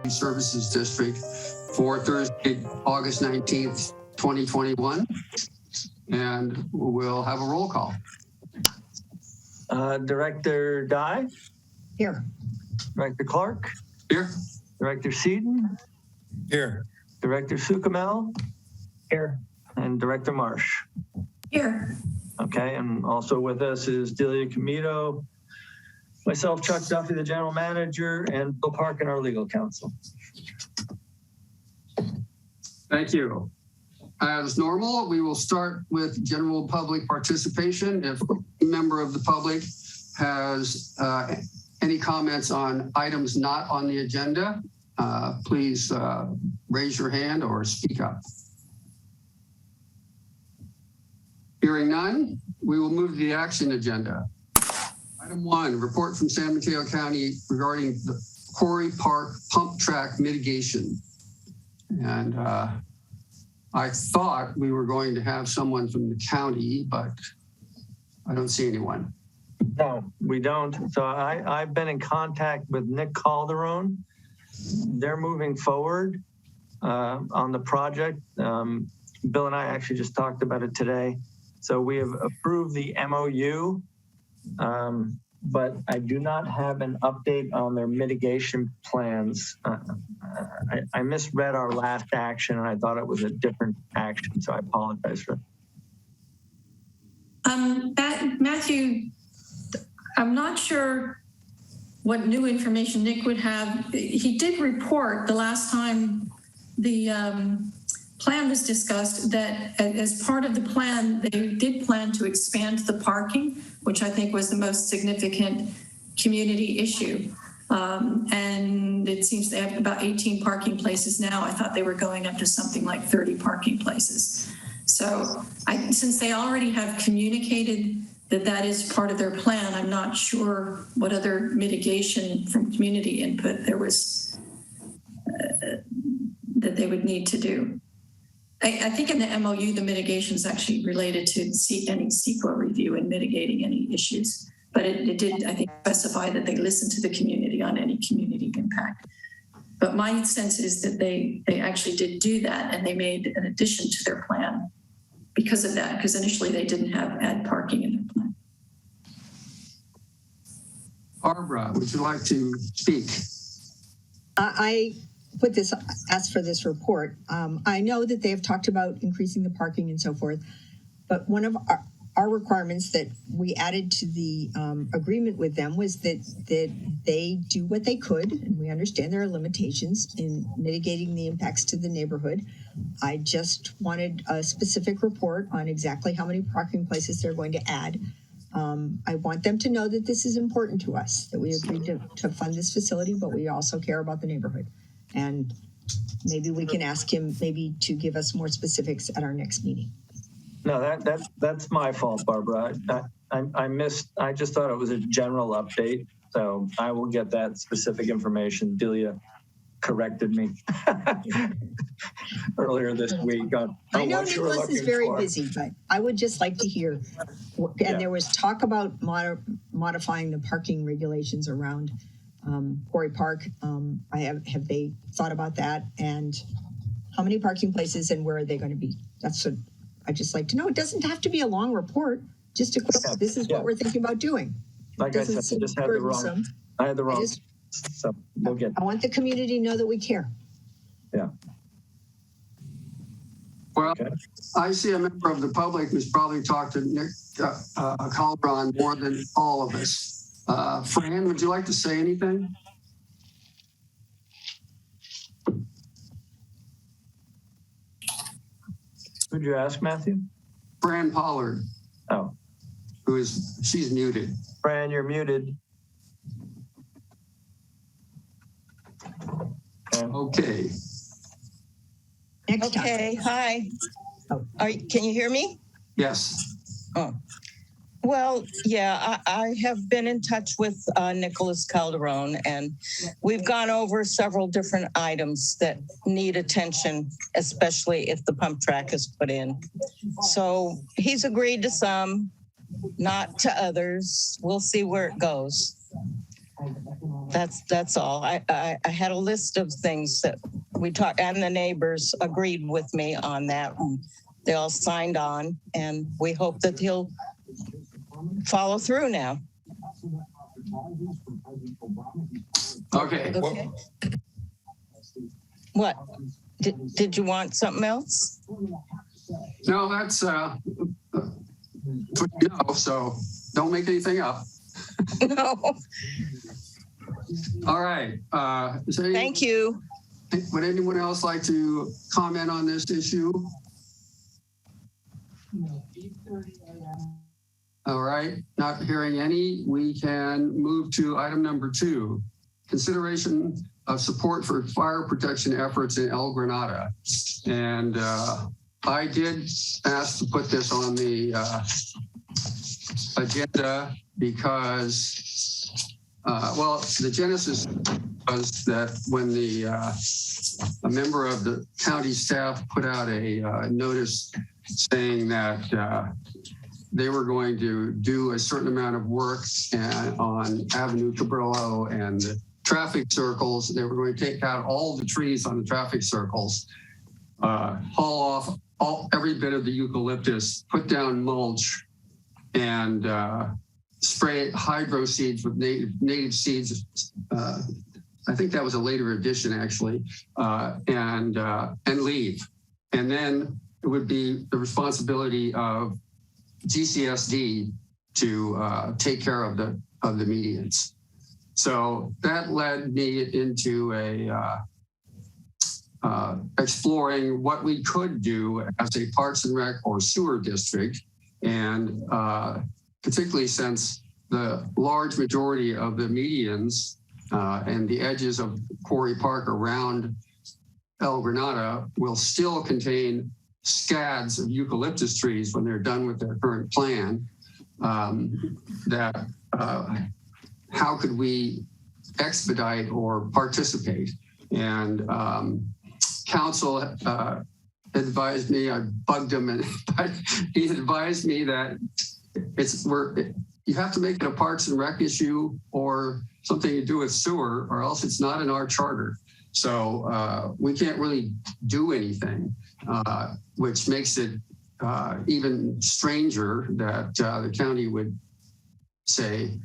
Services District for Thursday, August 19th, 2021. And we'll have a roll call. Director Dye? Here. Director Clark? Here. Director Seaton? Here. Director Sukamel? Here. And Director Marsh? Here. Okay, and also with us is Delia Comito, myself, Chuck Duffy, the general manager, and Bill Parkin, our legal counsel. Thank you. As normal, we will start with general public participation. If a member of the public has any comments on items not on the agenda, please raise your hand or speak up. Hearing none, we will move to the action agenda. Item 1, report from San Mateo County regarding the Quarry Park pump track mitigation. And I thought we were going to have someone from the county, but I don't see anyone. No, we don't. So I've been in contact with Nick Calderon. They're moving forward on the project. Bill and I actually just talked about it today. So we have approved the MOU, but I do not have an update on their mitigation plans. I misread our last action and I thought it was a different action, so I apologize for that. Matthew, I'm not sure what new information Nick would have. He did report the last time the plan was discussed that as part of the plan, they did plan to expand the parking, which I think was the most significant community issue. And it seems they have about 18 parking places now. I thought they were going up to something like 30 parking places. So since they already have communicated that is part of their plan, I'm not sure what other mitigation from community input there was that they would need to do. I think in the MOU, the mitigation is actually related to any CEQA review and mitigating any issues. But it did, I think, specify that they listened to the community on any community impact. But my sense is that they actually did do that, and they made an addition to their plan because of that, because initially they didn't add parking in their plan. Barbara, would you like to speak? I asked for this report. I know that they have talked about increasing the parking and so forth, but one of our requirements that we added to the agreement with them was that they do what they could, and we understand there are limitations in mitigating the impacts to the neighborhood. I just wanted a specific report on exactly how many parking places they're going to add. I want them to know that this is important to us, that we agreed to fund this facility, but we also care about the neighborhood. And maybe we can ask him maybe to give us more specifics at our next meeting. No, that's my fault, Barbara. I missed. I just thought it was a general update, so I will get that specific information. Delia corrected me earlier this week. I know Nicholas is very busy, but I would just like to hear. And there was talk about modifying the parking regulations around Quarry Park. Have they thought about that? And how many parking places and where are they going to be? That's what I just like to know. It doesn't have to be a long report. Just a quick. This is what we're thinking about doing. Like I said, I just had the wrong. I had the wrong. So we'll get. I want the community to know that we care. Yeah. Well, okay. I see a member of the public who's probably talked to Nick Calderon more than all of us. Fran, would you like to say anything? Who'd you ask, Matthew? Fran Pollard. Oh. She's muted. Fran, you're muted. Okay. Okay, hi. Can you hear me? Yes. Oh. Well, yeah, I have been in touch with Nicholas Calderon, and we've gone over several different items that need attention, especially if the pump track is put in. So he's agreed to some, not to others. We'll see where it goes. That's all. I had a list of things that we talked, and the neighbors agreed with me on that. And they all signed on, and we hope that he'll follow through now. Okay. Okay. What? Did you want something else? No, that's what you know, so don't make anything up. No. All right. Thank you. Would anyone else like to comment on this issue? All right, not hearing any, we can move to item number 2, consideration of support for fire protection efforts in El Granada. And I did ask to put this on the agenda because, well, the genesis was that when a member of the county staff put out a notice saying that they were going to do a certain amount of work on Avenue Cabrillo and the traffic circles. They were going to take out all the trees on the traffic circles, haul off every bit of the eucalyptus, put down mulch, and spray hydro seeds with native seeds. I think that was a later addition, actually, and leave. And then it would be the responsibility of GCSD to take care of the medians. So that led me into exploring what we could do as a Parks and Rec or sewer district, and particularly since the large majority of the medians and the edges of Quarry Park around El Granada will still contain scads of eucalyptus trees when they're done with their current plan, how could we expedite or participate? And council advised me, I bugged him, and he advised me that you have to make it a Parks and Rec issue or something to do with sewer, or else it's not in our charter. So we can't really do anything, which makes it even stranger that the county would say,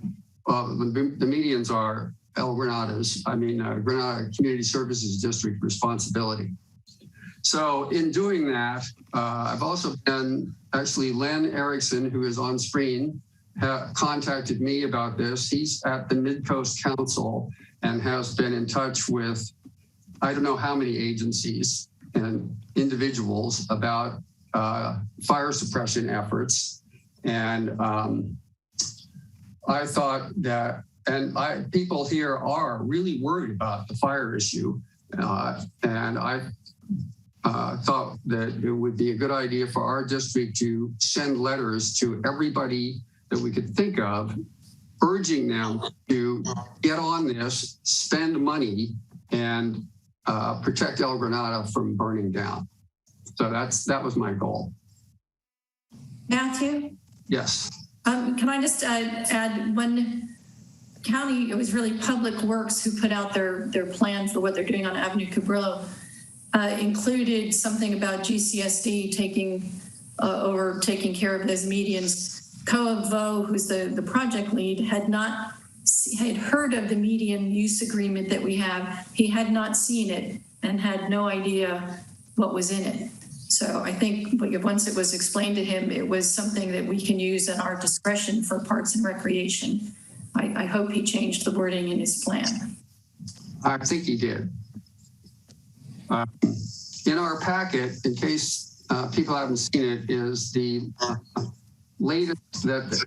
well, the medians are Granada Community Services District responsibility. So in doing that, I've also been, actually Len Erickson, who is on screen, contacted me about this. He's at the Mid-Coast Council and has been in touch with, I don't know how many agencies and individuals about fire suppression efforts. And I thought that, people here are really worried about the fire issue. And I thought that it would be a good idea for our district to send letters to everybody that we could think of, urging them to get on this, spend money, and protect El Granada from burning down. So that was my goal. Matthew? Yes. Can I just add one county, it was really Public Works who put out their plan for what they're doing on Avenue Cabrillo, included something about GCSD taking care of those medians. Koa Vo, who's the project lead, had heard of the median use agreement that we have. He had not seen it and had no idea what was in it. So I think once it was explained to him, it was something that we can use at our discretion for Parks and Recreation. I hope he changed the wording in his plan. I think he did. In our packet, in case people haven't seen it, is the latest that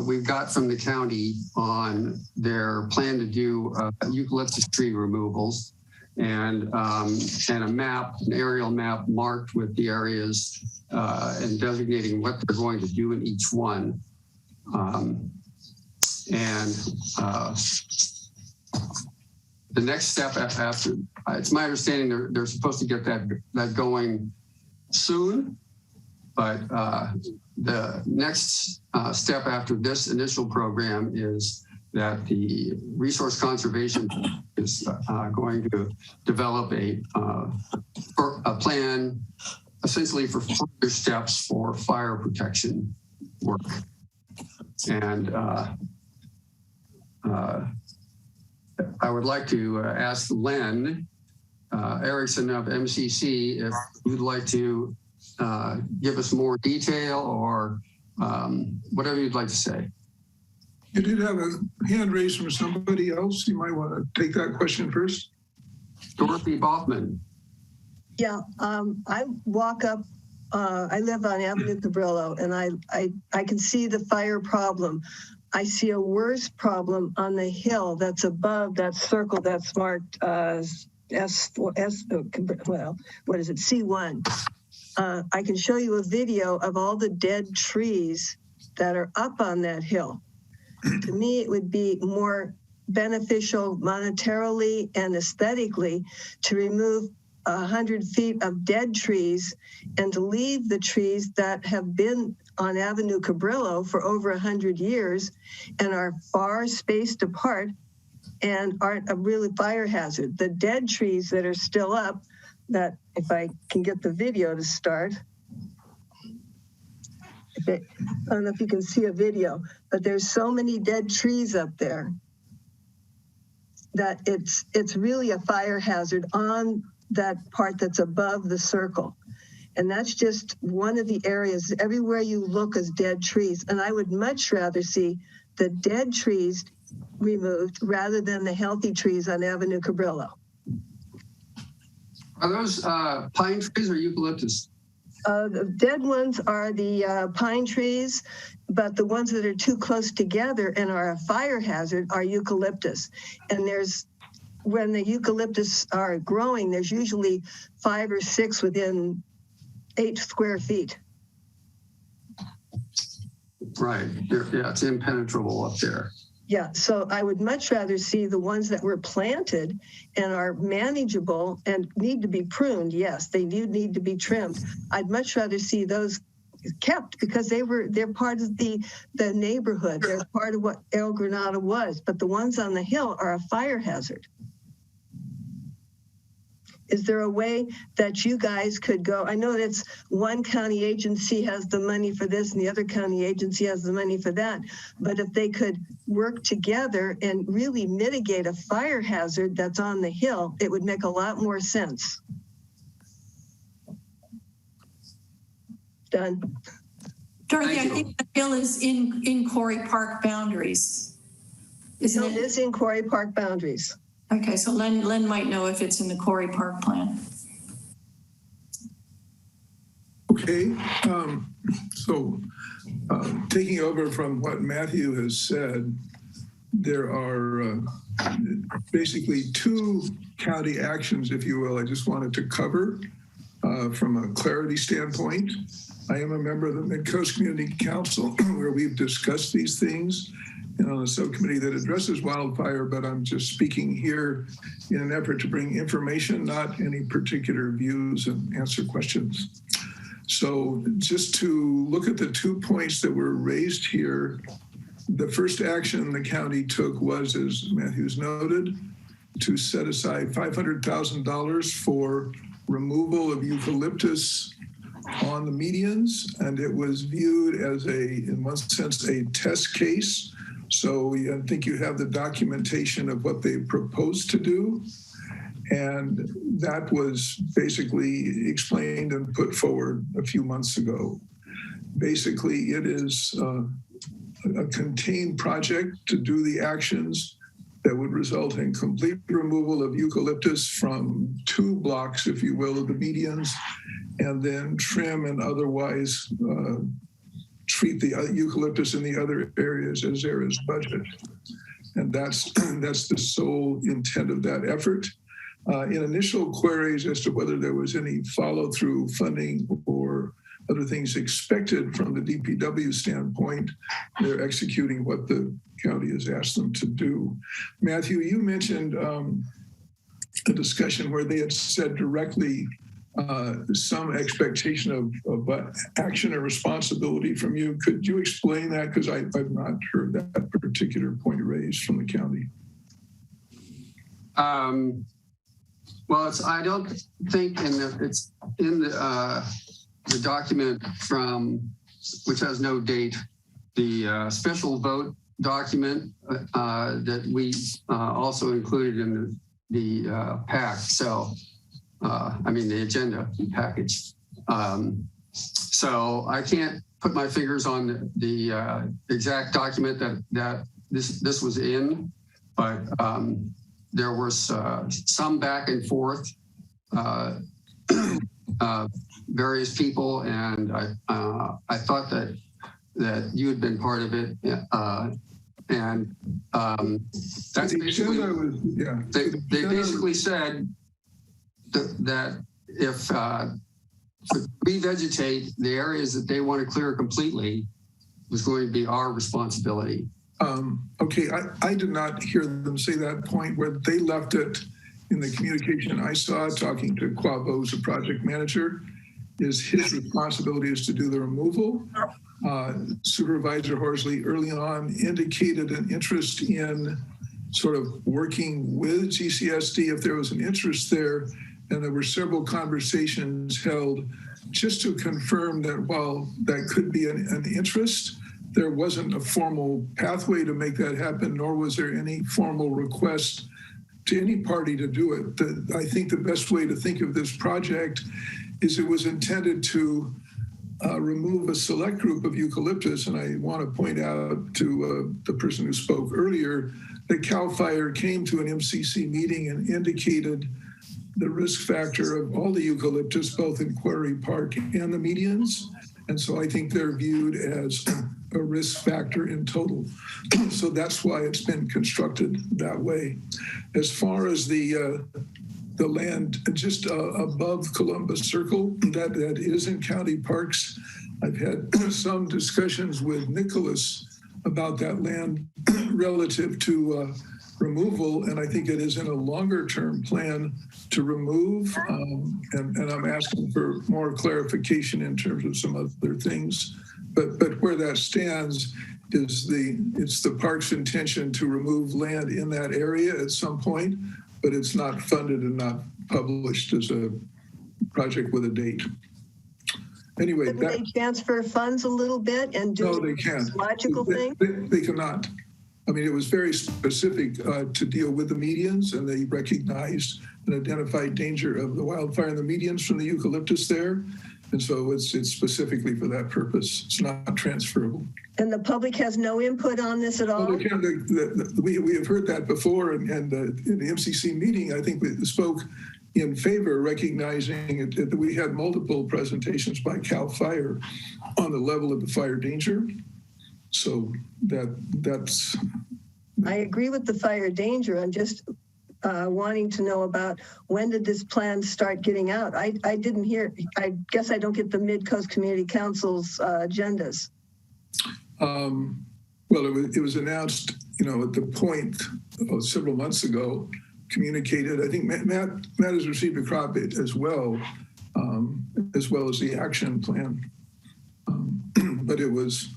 we've got from the county on their plan to do eucalyptus tree removals, and a map, an aerial map marked with the areas and designating what they're going to do in each one. The next step after, it's my understanding they're supposed to get that going soon, but the next step after this initial program is that the Resource Conservation is going to develop a plan essentially for further steps for fire protection work. And I would like to ask Len Erickson of MCC if you'd like to give us more detail or whatever you'd like to say. You did have a hand raised from somebody else. You might want to take that question first. Dorothy Bothman. Yeah, I walk up, I live on Avenue Cabrillo, and I can see the fire problem. I see a worse problem on the hill that's above that circle that's marked well, what is it, C1. I can show you a video of all the dead trees that are up on that hill. To me, it would be more beneficial monetarily and aesthetically to remove 100 feet of dead trees and to leave the trees that have been on Avenue Cabrillo for over 100 years and are far spaced apart and aren't a really fire hazard. The dead trees that are still up, that if I can get the video to start, I don't know if you can see a video, but there's so many dead trees up there that it's really a fire hazard on that part that's above the circle. And that's just one of the areas. Everywhere you look is dead trees. And I would much rather see the dead trees removed rather than the healthy trees on Avenue Cabrillo. Are those pine trees or eucalyptus? The dead ones are the pine trees, but the ones that are too close together and are a fire hazard are eucalyptus. And when the eucalyptus are growing, there's usually 5 or 6 within 8 square feet. Right. Yeah, it's impenetrable up there. Yeah, so I would much rather see the ones that were planted and are manageable and need to be pruned. Yes, they do need to be trimmed. I'd much rather see those kept because they're part of the neighborhood. They're part of what El Granada was. But the ones on the hill are a fire hazard. Is there a way that you guys could go? I know that's one county agency has the money for this and the other county agency has the money for that. But if they could work together and really mitigate a fire hazard that's on the hill, it would make a lot more sense. Done. Dorothy, I think the hill is in Quarry Park boundaries. Isn't it? It is in Quarry Park boundaries. Okay, so Len might know if it's in the Quarry Park plan. Okay, taking over from what Matthew has said, there are basically 2 county actions, if you will, I just wanted to cover from a clarity standpoint. I am a member of the Mid-Coast Community Council where we've discussed these things and on a subcommittee that addresses wildfire, but I'm just speaking here in an effort to bring information, not any particular views, and answer questions. So just to look at the 2 points that were raised here, the first action the county took was, as Matthews noted, to set aside $500,000 for removal of eucalyptus on the medians, and it was viewed as in one sense, a test case. So I think you have the documentation of what they proposed to do. And that was basically explained and put forward a few months ago. Basically, it is a contained project to do the actions that would result in complete removal of eucalyptus from 2 blocks, if you will, of the medians, and then trim and otherwise treat the eucalyptus in the other areas as there is budget. And that's the sole intent of that effort. In initial queries as to whether there was any follow-through funding or other things expected from the DPW standpoint, they're executing what the county has asked them to do. Matthew, you mentioned a discussion where they had said directly some expectation of action or responsibility from you. Could you explain that? Because I've not heard that particular point raised from the county. Well, I don't think it's in the document which has no date, the special vote document that we also included in the pack. So, I mean, the agenda package. So I can't put my fingers on the exact document that this was in, but there was some back and forth, various people, and I thought that you had been part of it, and that's basically, they basically said that if revegetate the areas that they want to clear completely was going to be our responsibility. Okay, I did not hear them say that point. Where they left it in the communication I saw talking to Quavo's, the project manager, is his responsibility is to do the removal. Supervisor Horsley early on indicated an interest in sort of working with GCSD if there was an interest there. And there were several conversations held just to confirm that while that could be an interest, there wasn't a formal pathway to make that happen, nor was there any formal request to any party to do it. I think the best way to think of this project is it was intended to remove a select group of eucalyptus. And I want to point out to the person who spoke earlier that CAL FIRE came to an MCC meeting and indicated the risk factor of all the eucalyptus, both in Quarry Park and the medians. And so I think they're viewed as a risk factor in total. So that's why it's been constructed that way. As far as the land just above Columbus Circle, that is in county parks, I've had some discussions with Nicholas about that land relative to removal, and I think it is in a longer term plan to remove, and I'm asking for more clarification in terms of some other things. But where that stands is it's the park's intention to remove land in that area at some point, but it's not funded and not published as a project with a date. Anyway, Can they transfer funds a little bit and do no, they can't. logical thing? They cannot. I mean, it was very specific to deal with the medians, and they recognized and identified danger of the wildfire in the medians from the eucalyptus there. And so it's specifically for that purpose. It's not transferable. And the public has no input on this at all? Well, we have heard that before, and in the MCC meeting, I think we spoke in favor, recognizing that we had multiple presentations by CAL FIRE on the level of the fire danger. So that's. I agree with the fire danger. I'm just wanting to know about when did this plan start getting out? I didn't hear, I guess I don't get the Mid-Coast Community Council's agendas. Well, it was announced, at the point several months ago, communicated. I think Matt has received a copy as well as the action plan. But it was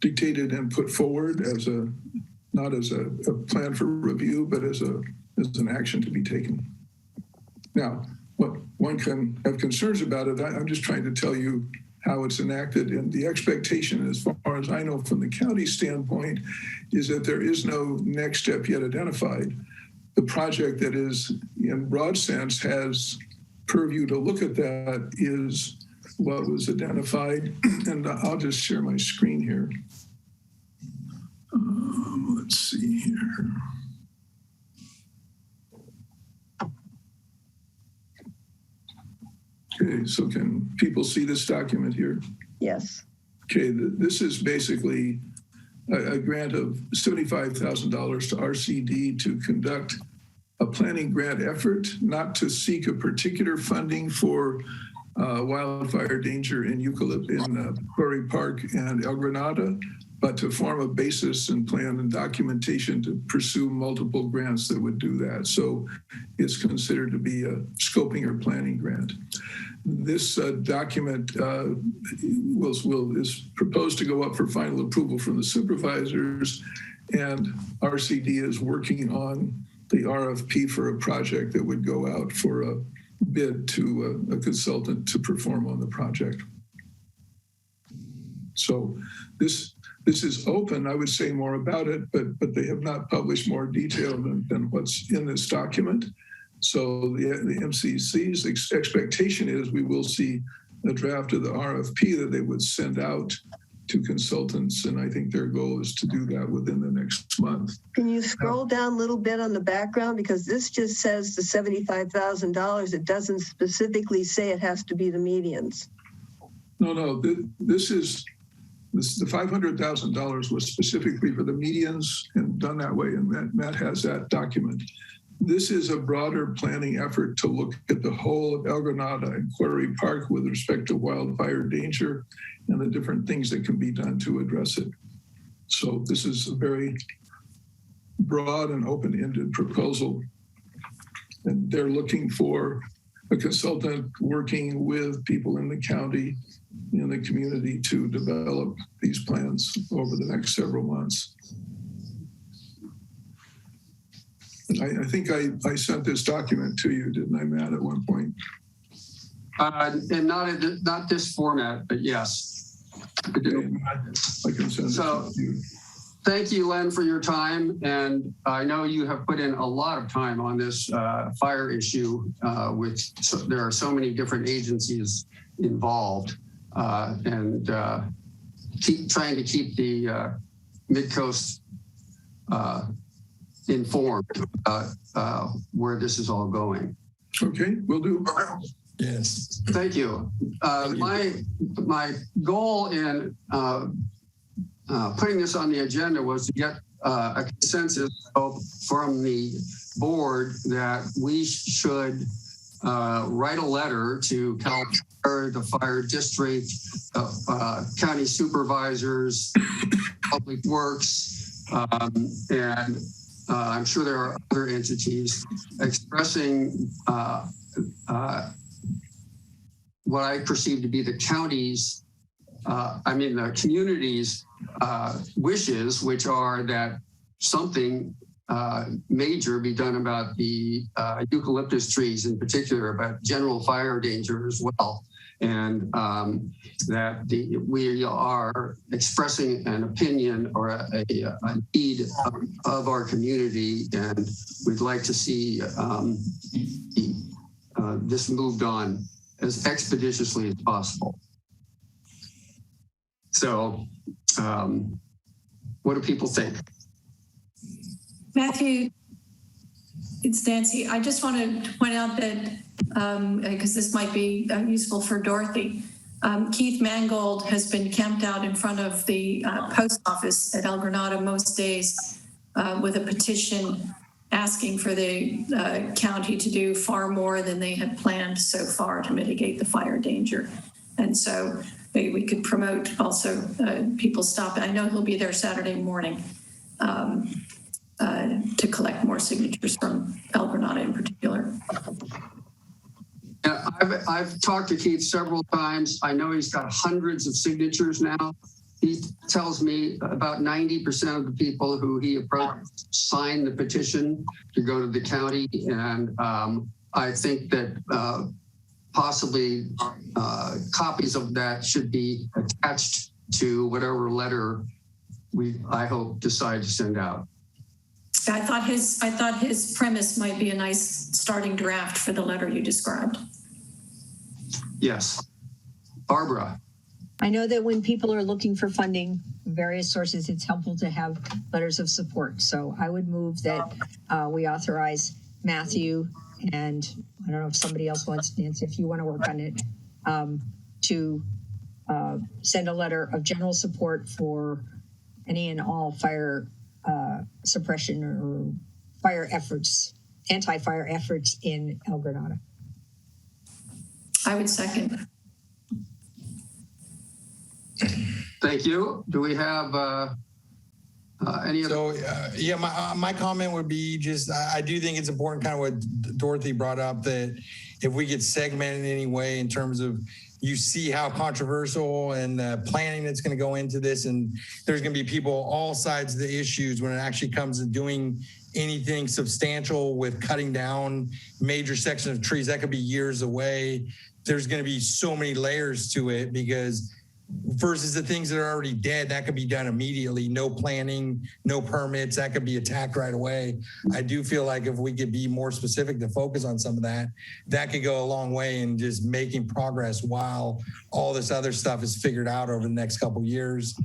dictated and put forward as not as a plan for review, but as an action to be taken. Now, what one can have concerns about it, I'm just trying to tell you how it's enacted. And the expectation, as far as I know from the county standpoint, is that there is no next step yet identified. The project that is, in broad sense, has purview to look at that is what was identified. And I'll just share my screen here. Let's see here. Okay, so can people see this document here? Yes. Okay, this is basically a grant of $75,000 to RCD to conduct a planning grant effort, not to seek a particular funding for wildfire danger in Quarry Park and El Granada, but to form a basis and plan and documentation to pursue multiple grants that would do that. So it's considered to be a scoping or planning grant. This document is proposed to go up for final approval from the supervisors, and RCD is working on the RFP for a project that would go out for a bid to a consultant to perform on the project. So this is open. I would say more about it, but they have not published more detail than what's in this document. So the MCC's expectation is we will see a draft of the RFP that they would send out to consultants, and I think their goal is to do that within the next month. Can you scroll down a little bit on the background? Because this just says the $75,000. It doesn't specifically say it has to be the medians. No, this is the $500,000 was specifically for the medians and done that way, and Matt has that document. This is a broader planning effort to look at the whole of El Granada and Quarry Park with respect to wildfire danger and the different things that can be done to address it. So this is a very broad and open-ended proposal. And they're looking for a consultant working with people in the county, in the community, to develop these plans over the next several months. I think I sent this document to you, didn't I, Matt, at one point? And not this format, but yes. Okay, I can send it to you. Thank you, Len, for your time. And I know you have put in a lot of time on this fire issue, there are so many different agencies involved, and trying to keep the Mid-Coast informed where this is all going. Okay, will do. Yes. Thank you. My goal in putting this on the agenda was to get a consensus from the board that we should write a letter to CalFire, the fire district, county supervisors, public works, and I'm sure there are other entities expressing what I perceive to be the county's, the community's wishes, which are that something major be done about the eucalyptus trees in particular, but general fire danger as well. And that we are expressing an opinion or a need of our community, and we'd like to see this moved on as expeditiously as possible. So what do people think? Matthew, it's Nancy. I just want to point out that, because this might be useful for Dorothy, Keith Mangold has been camped out in front of the post office at El Granada most days with a petition asking for the county to do far more than they had planned so far to mitigate the fire danger. And so maybe we could promote also people stopping. I know he'll be there Saturday morning to collect more signatures from El Granada in particular. Yeah, I've talked to Keith several times. I know he's got hundreds of signatures now. He tells me about 90% of the people who he approached signed the petition to go to the county. And I think that possibly copies of that should be attached to whatever letter I hope, decide to send out. I thought his premise might be a nice starting draft for the letter you described. Yes. Barbara. I know that when people are looking for funding, various sources, it's helpful to have letters of support. So I would move that we authorize Matthew, and I don't know if somebody else wants, Nancy, if you want to work on it, to send a letter of general support for any and all fire suppression or fire efforts, anti-fire efforts in El Granada. I would second. Thank you. Do we have any other? So, yeah, my comment would be just, I do think it's important, kind of what Dorothy brought up, that if we could segment in any way in terms of, you see how controversial and the planning that's going to go into this, and there's going to be people all sides of the issues when it actually comes to doing anything substantial with cutting down major sections of trees. That could be years away. There's going to be so many layers to it, because versus the things that are already dead, that could be done immediately. No planning, no permits, that could be attacked right away. I do feel like if we could be more specific to focus on some of that, that could go a long way in just making progress while all this other stuff is figured out over the next couple of years.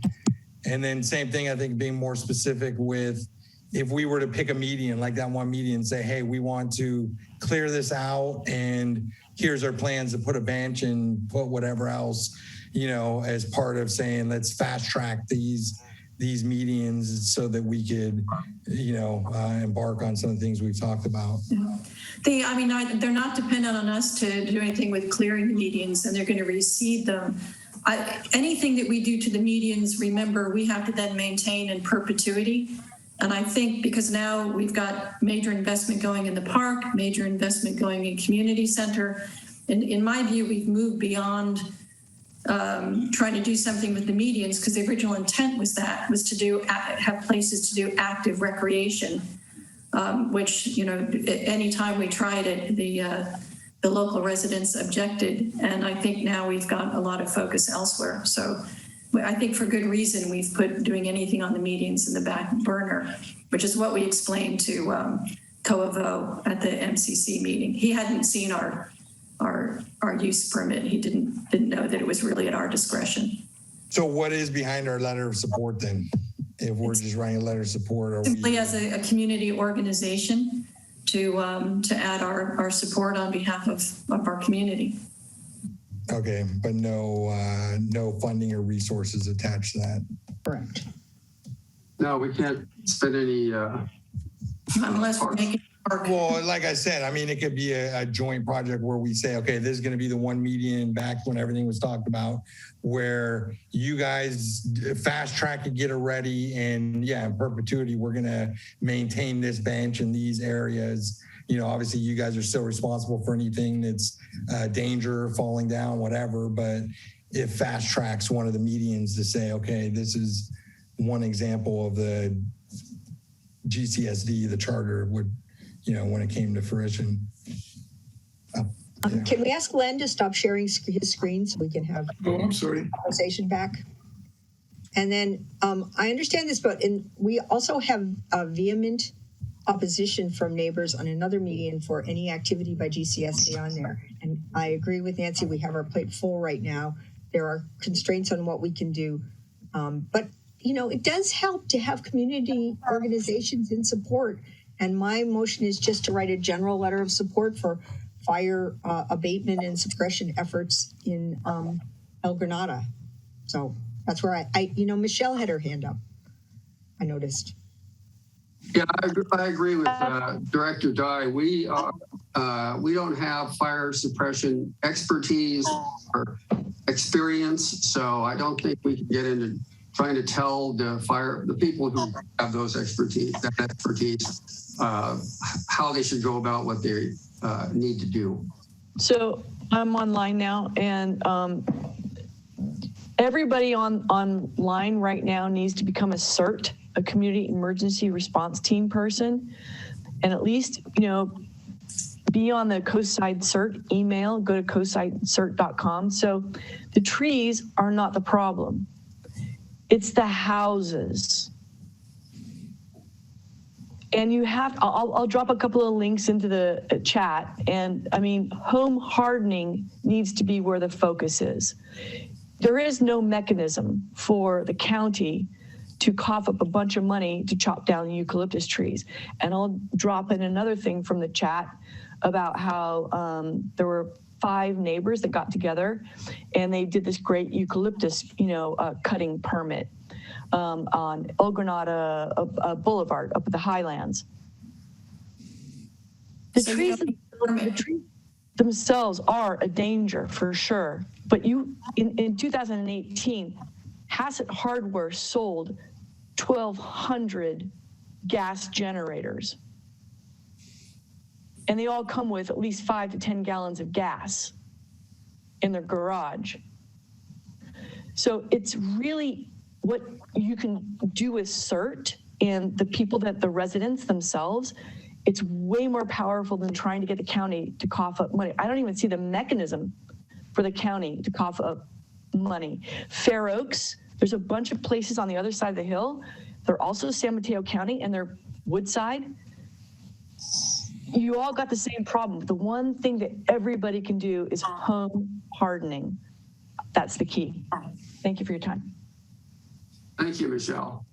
And then same thing, I think, being more specific with, if we were to pick a median, like that one median, and say, hey, we want to clear this out, and here's our plans to put a bench and put whatever else, you know, as part of saying, let's fast track these medians so that we could, you know, embark on some of the things we've talked about. They're not dependent on us to do anything with clearing the medians, and they're going to receive them. Anything that we do to the medians, remember, we have to then maintain in perpetuity. And I think because now we've got major investment going in the park, major investment going in community center, and in my view, we've moved beyond trying to do something with the medians, because the original intent was to have places to do active recreation, which, you know, anytime we tried it, the local residents objected, and I think now we've got a lot of focus elsewhere. So I think for good reason we've put doing anything on the medians in the back burner, which is what we explained to Coavo at the MCC meeting. He hadn't seen our use permit. He didn't know that it was really at our discretion. So what is behind our letter of support then? If we're just writing a letter of support, Simply as a community organization to add our support on behalf of our community. Okay, but no funding or resources attached to that. Correct. No, we can't spend any. Unless we're making. Well, like I said, I mean, it could be a joint project where we say, okay, this is going to be the one median back when everything was talked about, where you guys fast track it, get it ready, and yeah, in perpetuity, we're going to maintain this bench in these areas. You know, obviously you guys are still responsible for anything that's danger, falling down, whatever, but it fast tracks one of the medians to say, okay, this is one example of the GCSD, the charter would, you know, when it came to fruition. Can we ask Len to stop sharing his screen so we can have I'm sorry. conversation back? And then I understand this, but we also have a vehement opposition from neighbors on another median for any activity by GCSD on there. And I agree with Nancy, we have our plate full right now. There are constraints on what we can do. But, you know, it does help to have community organizations in support. And my motion is just to write a general letter of support for fire abatement and suppression efforts in El Granada. So that's where I Michelle had her hand up, I noticed. Yeah, I agree with Director Dye. We don't have fire suppression expertise or experience, so I don't think we can get into trying to tell the people who have that expertise, how they should go about what they need to do. So I'm online now, and everybody online right now needs to become a CERT, a community emergency response team person, and at least, you know, be on the Coastside CERT email, go to coastsidecert.com. So the trees are not the problem. It's the houses. And you have, I'll drop a couple of links into the chat. And I mean, home hardening needs to be where the focus is. There is no mechanism for the county to cough up a bunch of money to chop down eucalyptus trees. And I'll drop in another thing from the chat about how there were 5 neighbors that got together and they did this great eucalyptus, cutting permit on El Granada Boulevard up at the Highlands. The trees themselves are a danger for sure. But in 2018, Hassett Hardware sold 1,200 gas generators. And they all come with at least 5 to 10 gallons of gas in their garage. So it's really what you can do with CERT and the people the residents themselves. It's way more powerful than trying to get the county to cough up money. I don't even see the mechanism for the county to cough up money. Fair Oaks, there's a bunch of places on the other side of the hill. They're also San Mateo County and they're Woodside. You all got the same problem. The one thing that everybody can do is home hardening. That's the key. Thank you for your time. Thank you, Michelle.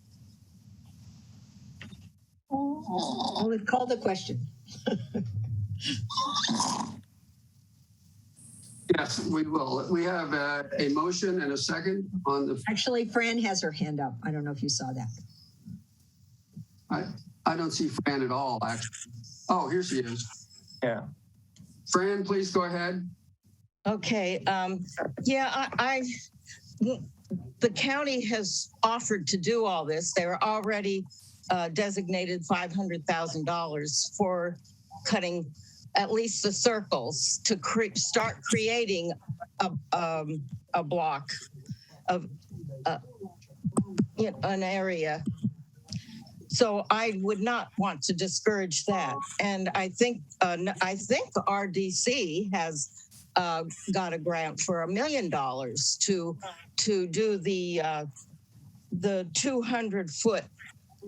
We've called the question. Yes, we will. We have a motion and a second on the. Actually, Fran has her hand up. I don't know if you saw that. I don't see Fran at all, actually. Oh, here she is. Yeah. Fran, please go ahead. Okay. The county has offered to do all this. They were already designated $500,000 for cutting at least the circles to start creating a block of an area. So I would not want to discourage that. And I think RDC has got a grant for $1 million to do the 200-foot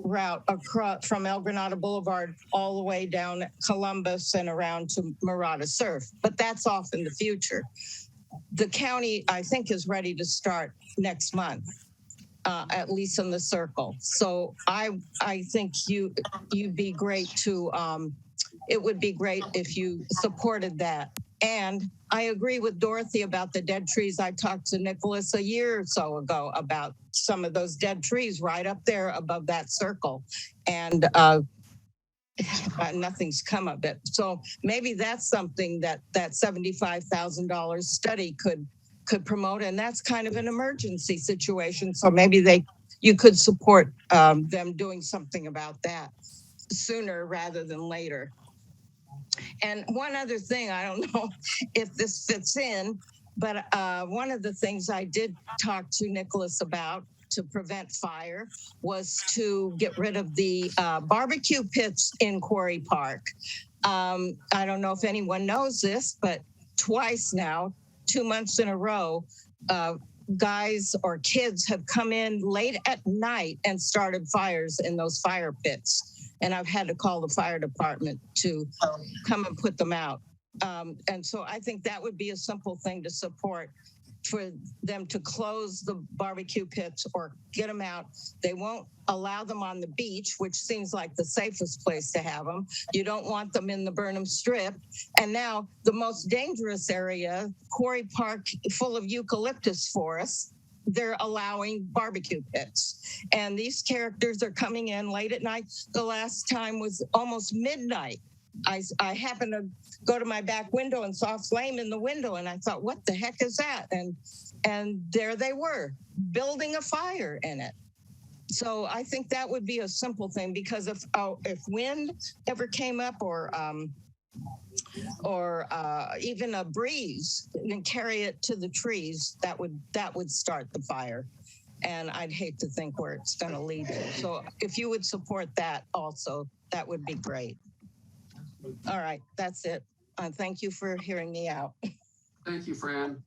route across from El Granada Boulevard all the way down Columbus and around to Murata Surf. But that's off in the future. The county, I think, is ready to start next month. At least in the circle. So I think you'd be great to, it would be great if you supported that. And I agree with Dorothy about the dead trees. I talked to Nicholas a year or so ago about some of those dead trees right up there above that circle. And nothing's come of it. So maybe that's something that $75,000 study could promote, and that's kind of an emergency situation. So maybe you could support them doing something about that sooner rather than later. And one other thing, I don't know if this fits in, but one of the things I did talk to Nicholas about to prevent fire was to get rid of the barbecue pits in Quarry Park. I don't know if anyone knows this, but twice now, 2 months in a row, guys or kids have come in late at night and started fires in those fire pits. And I've had to call the fire department to come and put them out. And so I think that would be a simple thing to support, for them to close the barbecue pits or get them out. They won't allow them on the beach, which seems like the safest place to have them. You don't want them in the Burnham Strip. And now the most dangerous area, Quarry Park, full of eucalyptus forests, they're allowing barbecue pits. And these characters are coming in late at night. The last time was almost midnight. I happened to go to my back window and saw a flame in the window, and I thought, what the heck is that? And there they were, building a fire in it. So I think that would be a simple thing, because if wind ever came up or even a breeze and carry it to the trees, that would start the fire. And I'd hate to think where it's going to lead to. So if you would support that also, that would be great. All right, that's it. Thank you for hearing me out. Thank you, Fran.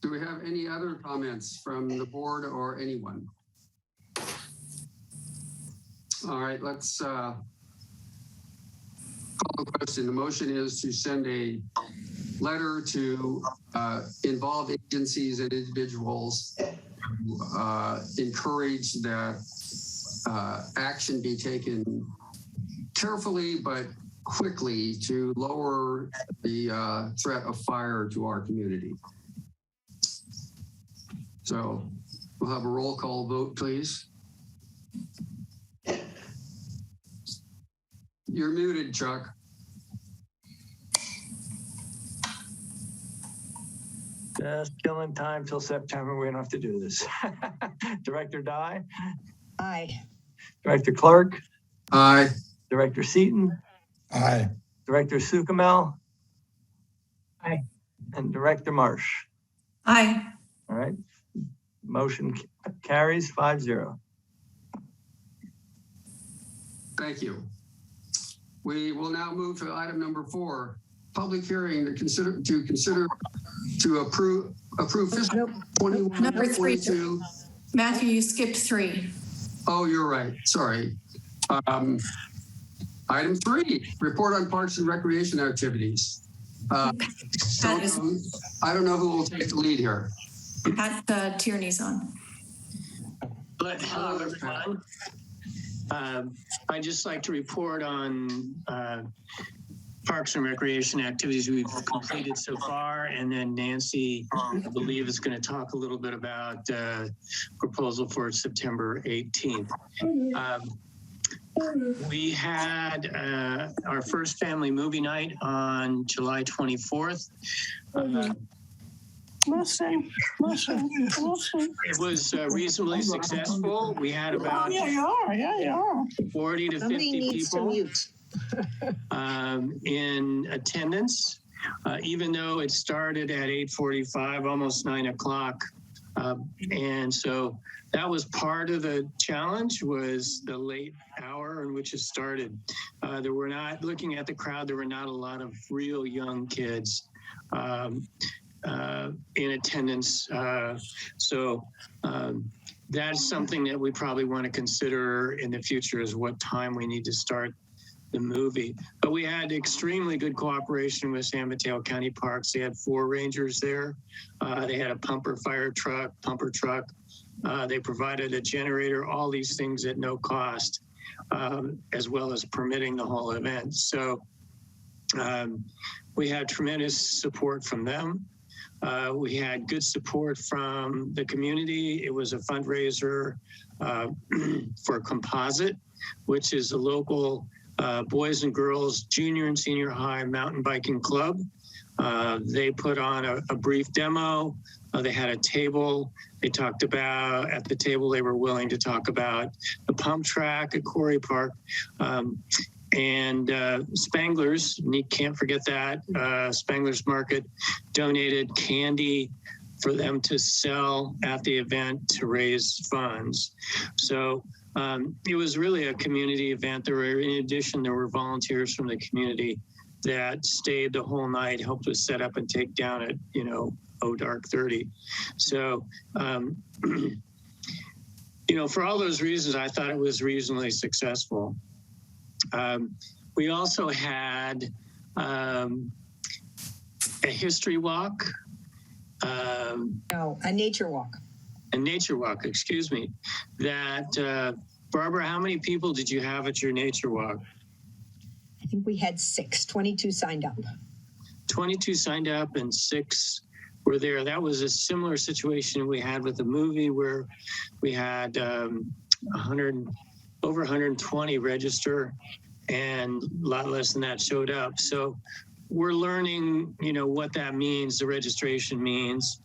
Do we have any other comments from the board or anyone? All right, let's call the question. The motion is to send a letter to involved agencies and individuals to encourage that action be taken carefully but quickly to lower the threat of fire to our community. So we'll have a roll call vote, please. You're muted, Chuck. Just killing time till September. We don't have to do this. Director Dye, Aye. Director Clark, Aye. Director Seaton, Aye. Director Sukamel, Aye. and Director Marsh. Aye. All right. Motion carries 5-0. Thank you. We will now move to item number 4, public hearing to approve fiscal Nope. 21, Number 3. 22. Matthew, you skipped 3. Oh, you're right. Sorry. Item 3, report on parks and recreation activities. I don't know who will take the lead here. Pat Tierney's on. Hello, everyone. I'd just like to report on parks and recreation activities we've completed so far. And then Nancy, I believe, is going to talk a little bit about proposal for September 18th. We had our first family movie night on July 24th. It was reasonably successful. We had about 40 to 50 people in attendance, even though it started at 8:45, almost 9 o'clock. And so that was part of the challenge, was the late hour in which it started. There were not, looking at the crowd, there were not a lot of real young kids in attendance. So that's something that we probably want to consider in the future, is what time we need to start the movie. But we had extremely good cooperation with San Mateo County Parks. They had 4 rangers there. They had a pumper truck. They provided a generator, all these things at no cost, as well as permitting the whole event. So we had tremendous support from them. We had good support from the community. It was a fundraiser for Composite, which is a local boys and girls junior and senior high mountain biking club. They put on a brief demo. They had a table. They talked about, at the table, they were willing to talk about the pump track at Quarry Park. And Spangler's, can't forget that, Spangler's Market donated candy for them to sell at the event to raise funds. So it was really a community event. In addition, there were volunteers from the community that stayed the whole night, helped us set up and take down at, dark 30. So, for all those reasons, I thought it was reasonably successful. We also had a history walk. No, a nature walk. A nature walk, excuse me. That, Barbara, how many people did you have at your nature walk? I think we had 6, 22 signed up. 22 signed up and 6 were there. That was a similar situation we had with the movie, where we had over 120 register, and a lot less than that showed up. So we're learning, what that means, the registration means.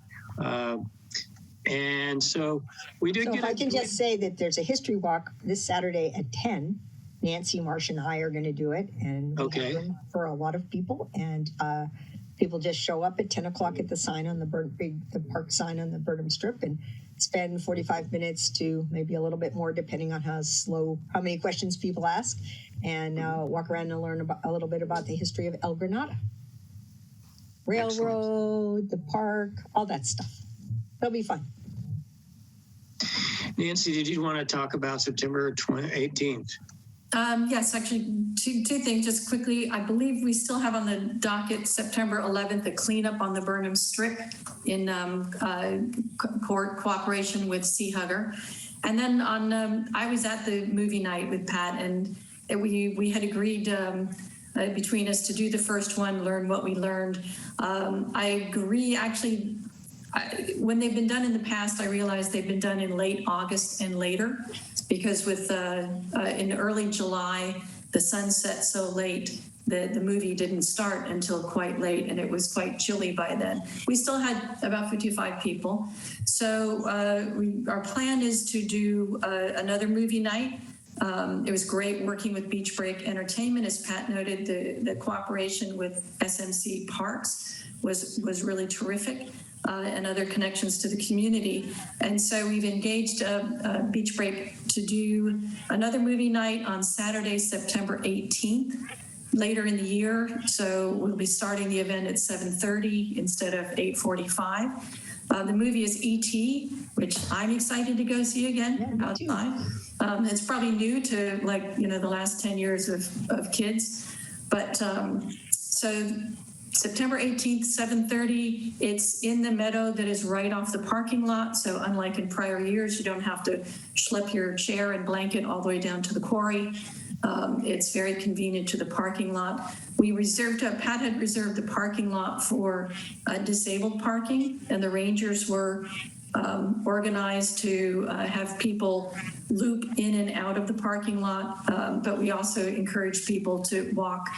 And so we did So if I can just say that there's a history walk this Saturday at 10. Nancy, Marsh, and I are going to do it, and we have room for a lot of people. And people just show up at 10 o'clock at the sign on the park sign on the Burnham Strip, and spend 45 minutes to maybe a little bit more, depending on how many questions people ask, and walk around and learn a little bit about the history of El Granada, railroad, the park, all that stuff. It'll be fun. Nancy, did you want to talk about September 18th? Yes, actually, two things just quickly. I believe we still have on the docket September 11th, a cleanup on the Burnham Strip in cooperation with Sea Hugger. And then I was at the movie night with Pat, and we had agreed between us to do the first one, learn what we learned. I agree, actually, when they've been done in the past, I realized they've been done in late August and later, because with in early July, the sun set so late the movie didn't start until quite late, and it was quite chilly by then. We still had about 55 people. So our plan is to do another movie night. It was great working with Beach Break Entertainment. As Pat noted, the cooperation with SMC Parks was really terrific, and other connections to the community. And so we've engaged Beach Break to do another movie night on Saturday, September 18th, later in the year. So we'll be starting the event at 7:30 instead of 8:45. The movie is E.T., which I'm excited to go see again outside. It's probably new to the last 10 years of kids. But so September 18th, 7:30, it's in the meadow that is right off the parking lot. So unlike in prior years, you don't have to schlep your chair and blanket all the way down to the quarry. It's very convenient to the parking lot. Pat had reserved the parking lot for disabled parking, and the rangers were organized to have people loop in and out of the parking lot. But we also encourage people to walk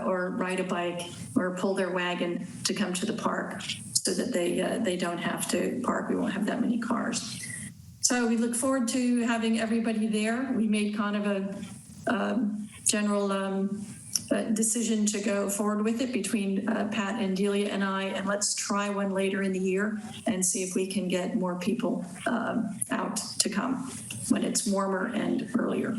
or ride a bike or pull their wagon to come to the park so that they don't have to park. We won't have that many cars. So we look forward to having everybody there. We made kind of a general decision to go forward with it between Pat and Delia and I, and let's try one later in the year and see if we can get more people out to come when it's warmer and earlier.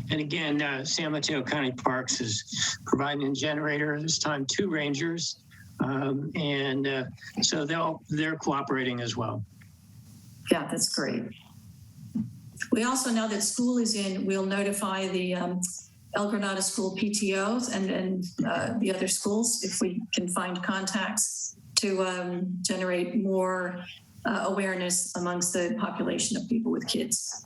And again, San Mateo County Parks is providing a generator, this time 2 rangers. So they're cooperating as well. Yeah, that's great. We also, now that school is in, we'll notify the El Granada School PTOs and the other schools if we can find contacts to generate more awareness amongst the population of people with kids.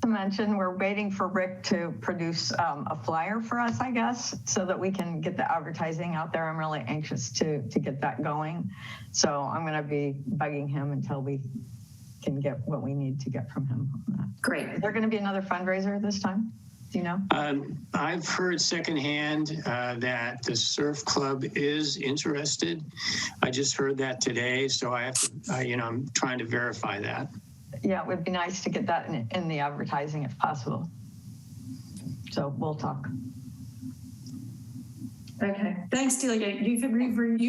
To mention, we're waiting for Rick to produce a flyer for us, I guess, so that we can get the advertising out there. I'm really anxious to get that going. So I'm going to be bugging him until we can get what we need to get from him on that. Great. Is there going to be another fundraiser this time? Do you know? I've heard secondhand that the surf club is interested. I just heard that today, so I have to, I'm trying to verify that. Yeah, it would be nice to get that in the advertising if possible. So we'll talk. Okay, thanks, Delia. You've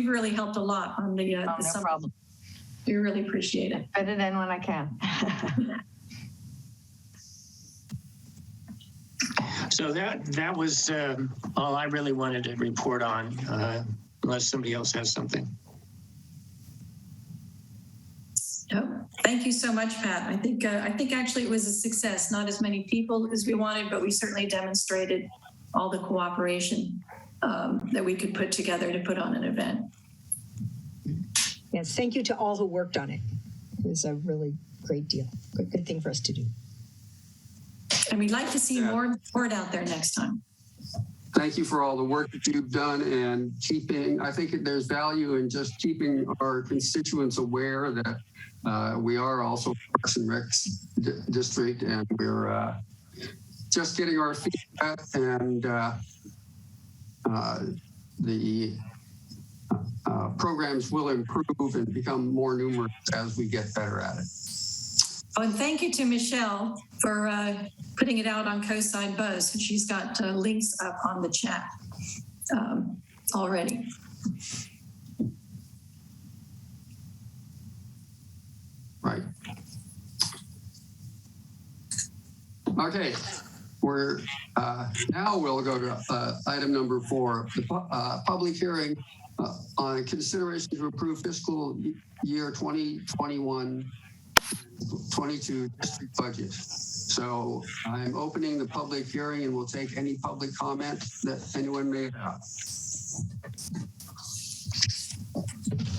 really helped a lot on the no summer. problem. We really appreciate it. Fit it in when I can. So that was all I really wanted to report on, unless somebody else has something. Oh, thank you so much, Pat. I think actually it was a success. Not as many people as we wanted, but we certainly demonstrated all the cooperation that we could put together to put on an event. Yes, thank you to all who worked on it. It was a really great deal. Good thing for us to do. And we'd like to see more support out there next time. Thank you for all the work that you've done and I think there's value in just keeping our constituents aware that we are also Parks and Recs district, and we're just getting our feet wet, and the programs will improve and become more numerous as we get better at it. Oh, and thank you to Michelle for putting it out on Coastside Buzz. She's got links up on the chat already. Right. Okay, we're now we'll go to item number 4, the public hearing on consideration to approve fiscal year 2021-22 district budget. So I'm opening the public hearing, and we'll take any public comment that anyone may have.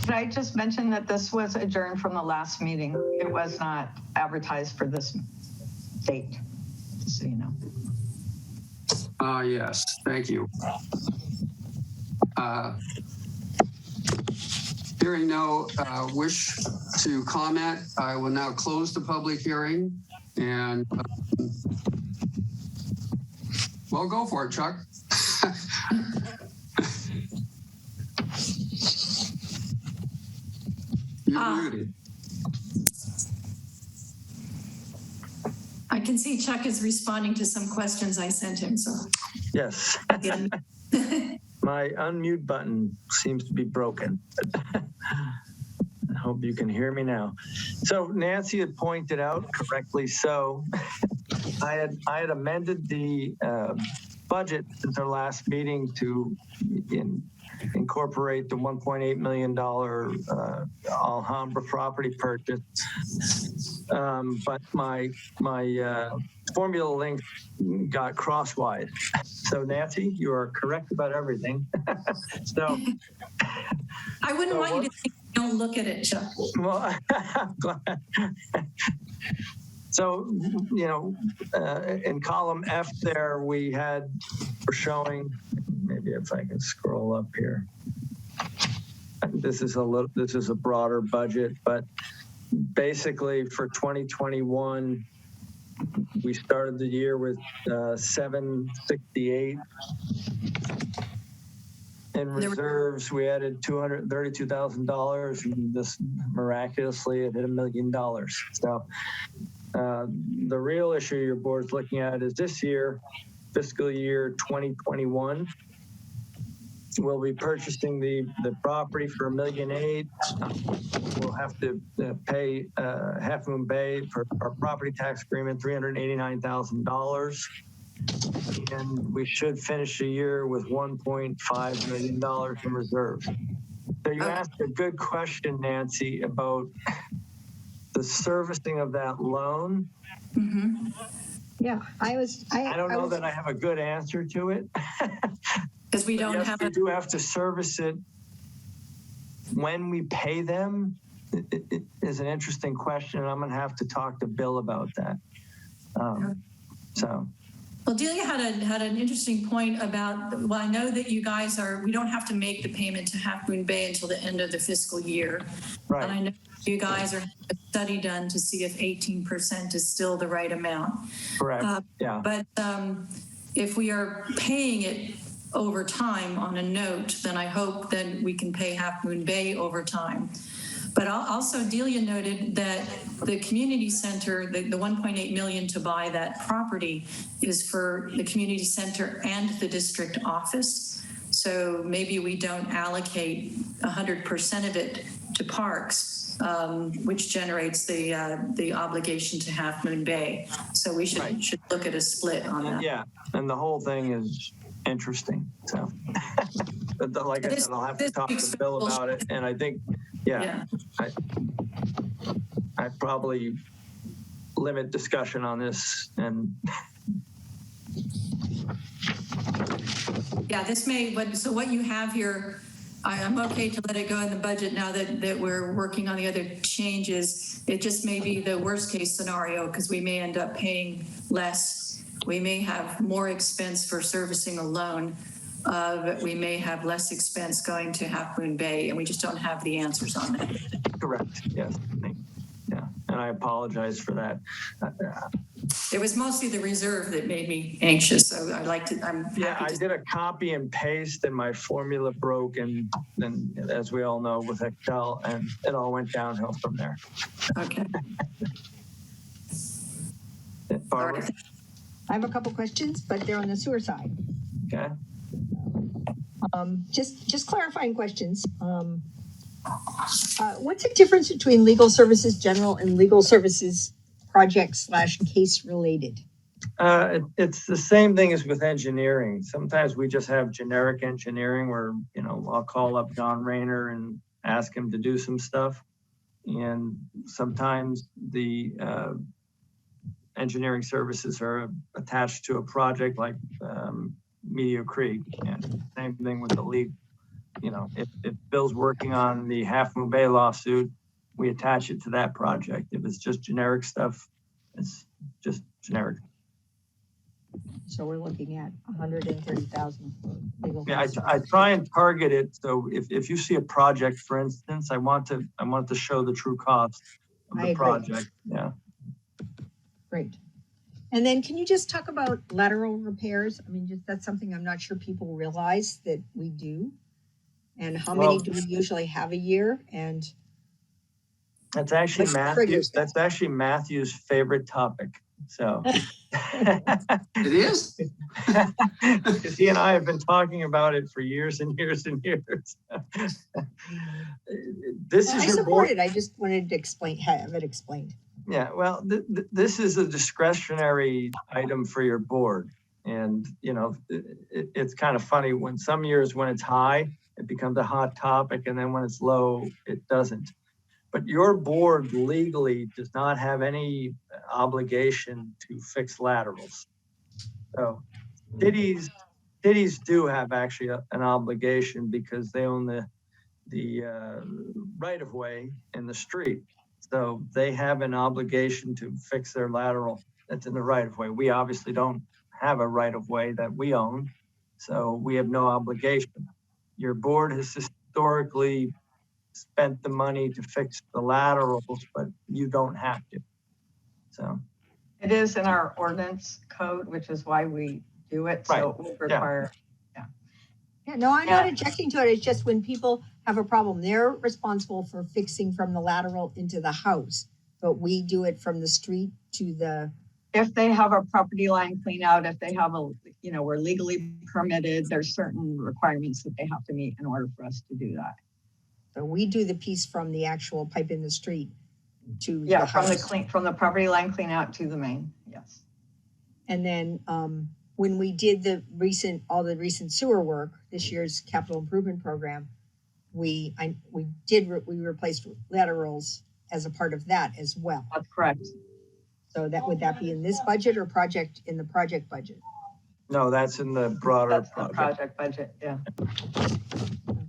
Could I just mention that this was adjourned from the last meeting? It was not advertised for this date, just so you know. Yes, thank you. Hearing no wish to comment, I will now close the public hearing, and Well, go for it, Chuck. You're muted. I can see Chuck is responding to some questions I sent him, so. Yes. My unmute button seems to be broken. I hope you can hear me now. So Nancy had pointed out correctly so, I had amended the budget since our last meeting to incorporate the $1.8 million Alhambra property purchase. But my formula link got crosswise. So Nancy, you are correct about everything. So I wouldn't want you to think don't look at it, Chuck. Well, I'm glad. So, you know, in column F there, we're showing, maybe if I can scroll up here. This is a broader budget, but basically for 2021, we started the year with 768. In reserves, we added $232,000, and this miraculously it hit $1 million. So the real issue your board's looking at is this year, fiscal year 2021. We'll be purchasing the property for $1.8 million. We'll have to pay Half Moon Bay for our property tax agreement, $389,000. And we should finish the year with $1.5 million in reserve. So you asked a good question, Nancy, about the servicing of that loan. Mm-hmm. Yeah, I don't know that I have a good answer to it. Because we don't have we do have to service it when we pay them. It is an interesting question, and I'm going to have to talk to Bill about that. Well, Delia had an interesting point about, well, I know that you guys we don't have to make the payment to Half Moon Bay until the end of the fiscal year. Right. And I know you guys are having a study done to see if 18% is still the right amount. Correct. Yeah. But if we are paying it over time on a note, then I hope that we can pay Half Moon Bay over time. But also Delia noted that the community center, the $1.8 million to buy that property is for the community center and the district office. So maybe we don't allocate 100% of it to parks, which generates the obligation to Half Moon Bay. So we should look at a split on that. Yeah, and the whole thing is interesting. So, but like I said, I'll have to talk to Bill about it. And I think, I probably limit discussion on this. And yeah, this may. So what you have here, I'm okay to let it go in the budget now that we're working on the other changes. It just may be the worst case scenario because we may end up paying less. We may have more expense for servicing a loan. But we may have less expense going to Half Moon Bay, and we just don't have the answers on that. Correct. Yes. Yeah. And I apologize for that. It was mostly the reserve that made me anxious. So I did a copy and paste, and my formula broke, and then, as we all know, with Excel, and it all went downhill from there. Okay. Barbara? Right. I have a couple questions, but they're on the sewer side. Okay. Just clarifying questions. What's the difference between legal services general and legal services project / case related? It's the same thing as with engineering. Sometimes we just have generic engineering where, I'll call up John Rayner and ask him to do some stuff. And sometimes the engineering services are attached to a project like Meteor Creek, and same thing with the league. If Bill's working on the Half Moon Bay lawsuit, we attach it to that project. If it's just generic stuff, it's just generic. So we're looking at $130,000 for legal. Yeah, I try and target it. So if you see a project, for instance, I want to show the true cost of the project. Yeah. Great. And then can you just talk about lateral repairs? I mean, just, that's something I'm not sure people realize that we do. And how many Well- do we usually have a year? And That's actually what Matthew. triggers that? That's actually Matthew's favorite topic. So It is? because he and I have been talking about it for years and years and years. This I is your support board. it. I just wanted to have it explained. Yeah, well, this is a discretionary item for your board. And, you know, it's kind of funny when some years when it's high, it becomes a hot topic. And then when it's low, it doesn't. But your board legally does not have any obligation to fix laterals. So cities do have actually an obligation because they own the right of way in the street. So they have an obligation to fix their lateral that's in the right of way. We obviously don't have a right of way that we own, so we have no obligation. Your board has historically spent the money to fix the laterals, but you don't have to. So It is in our ordinance code, which is why we do it. So Right. it would require, Yeah, no, I'm not Yeah. objecting to it. It's just when people have a problem, they're responsible for fixing from the lateral into the house. But we do it from the street to the, if they have a property line clean out, if they have a, you know, we're legally permitted, there's certain requirements that they have to meet in order for us to do that. so we do the piece from the actual pipe in the street to Yeah, the house. from the property line clean out to the main, yes. And then when we did all the recent sewer work, this year's capital improvement program, we replaced laterals as a part of that as well. That's correct. So would that be in this budget or in the project budget? no, that's in the broader That's the project. project budget, yeah.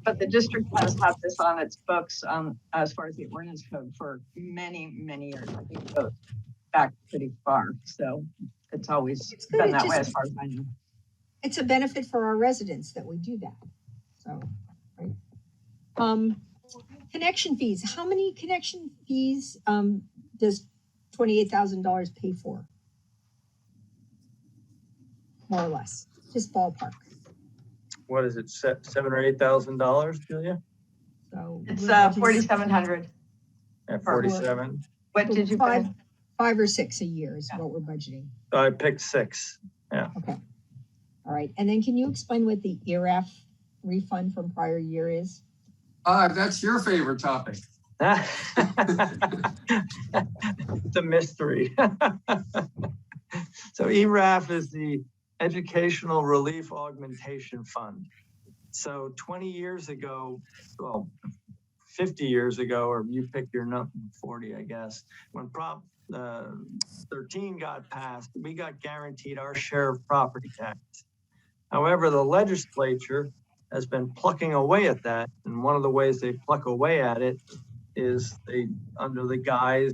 But the district has had this on its books as far as the ordinance code for many, many years. I think it goes back pretty far. So it's always It's good. been It that way just- as far as I know. It's a benefit for our residents that we do that. So, right. Connection fees. How many connection fees does $28,000 pay for? More or less, just ballpark. What is it, $7,000 or $8,000, Julia? So It's we're budgeting 4,700. At 47. What did you pay? five or six a year is what we're budgeting. So I picked 6. Okay. All right. And then can you explain what the ERAF refund from prior year is? That's your favorite topic. It's a mystery. So ERAF is the Educational Relief Augmentation Fund. So 20 years ago, well, 50 years ago, or you pick your number, 40, I guess, when Prop 13 got passed, we got guaranteed our share of property tax. However, the legislature has been plucking away at that. And one of the ways they pluck away at it is under the guise,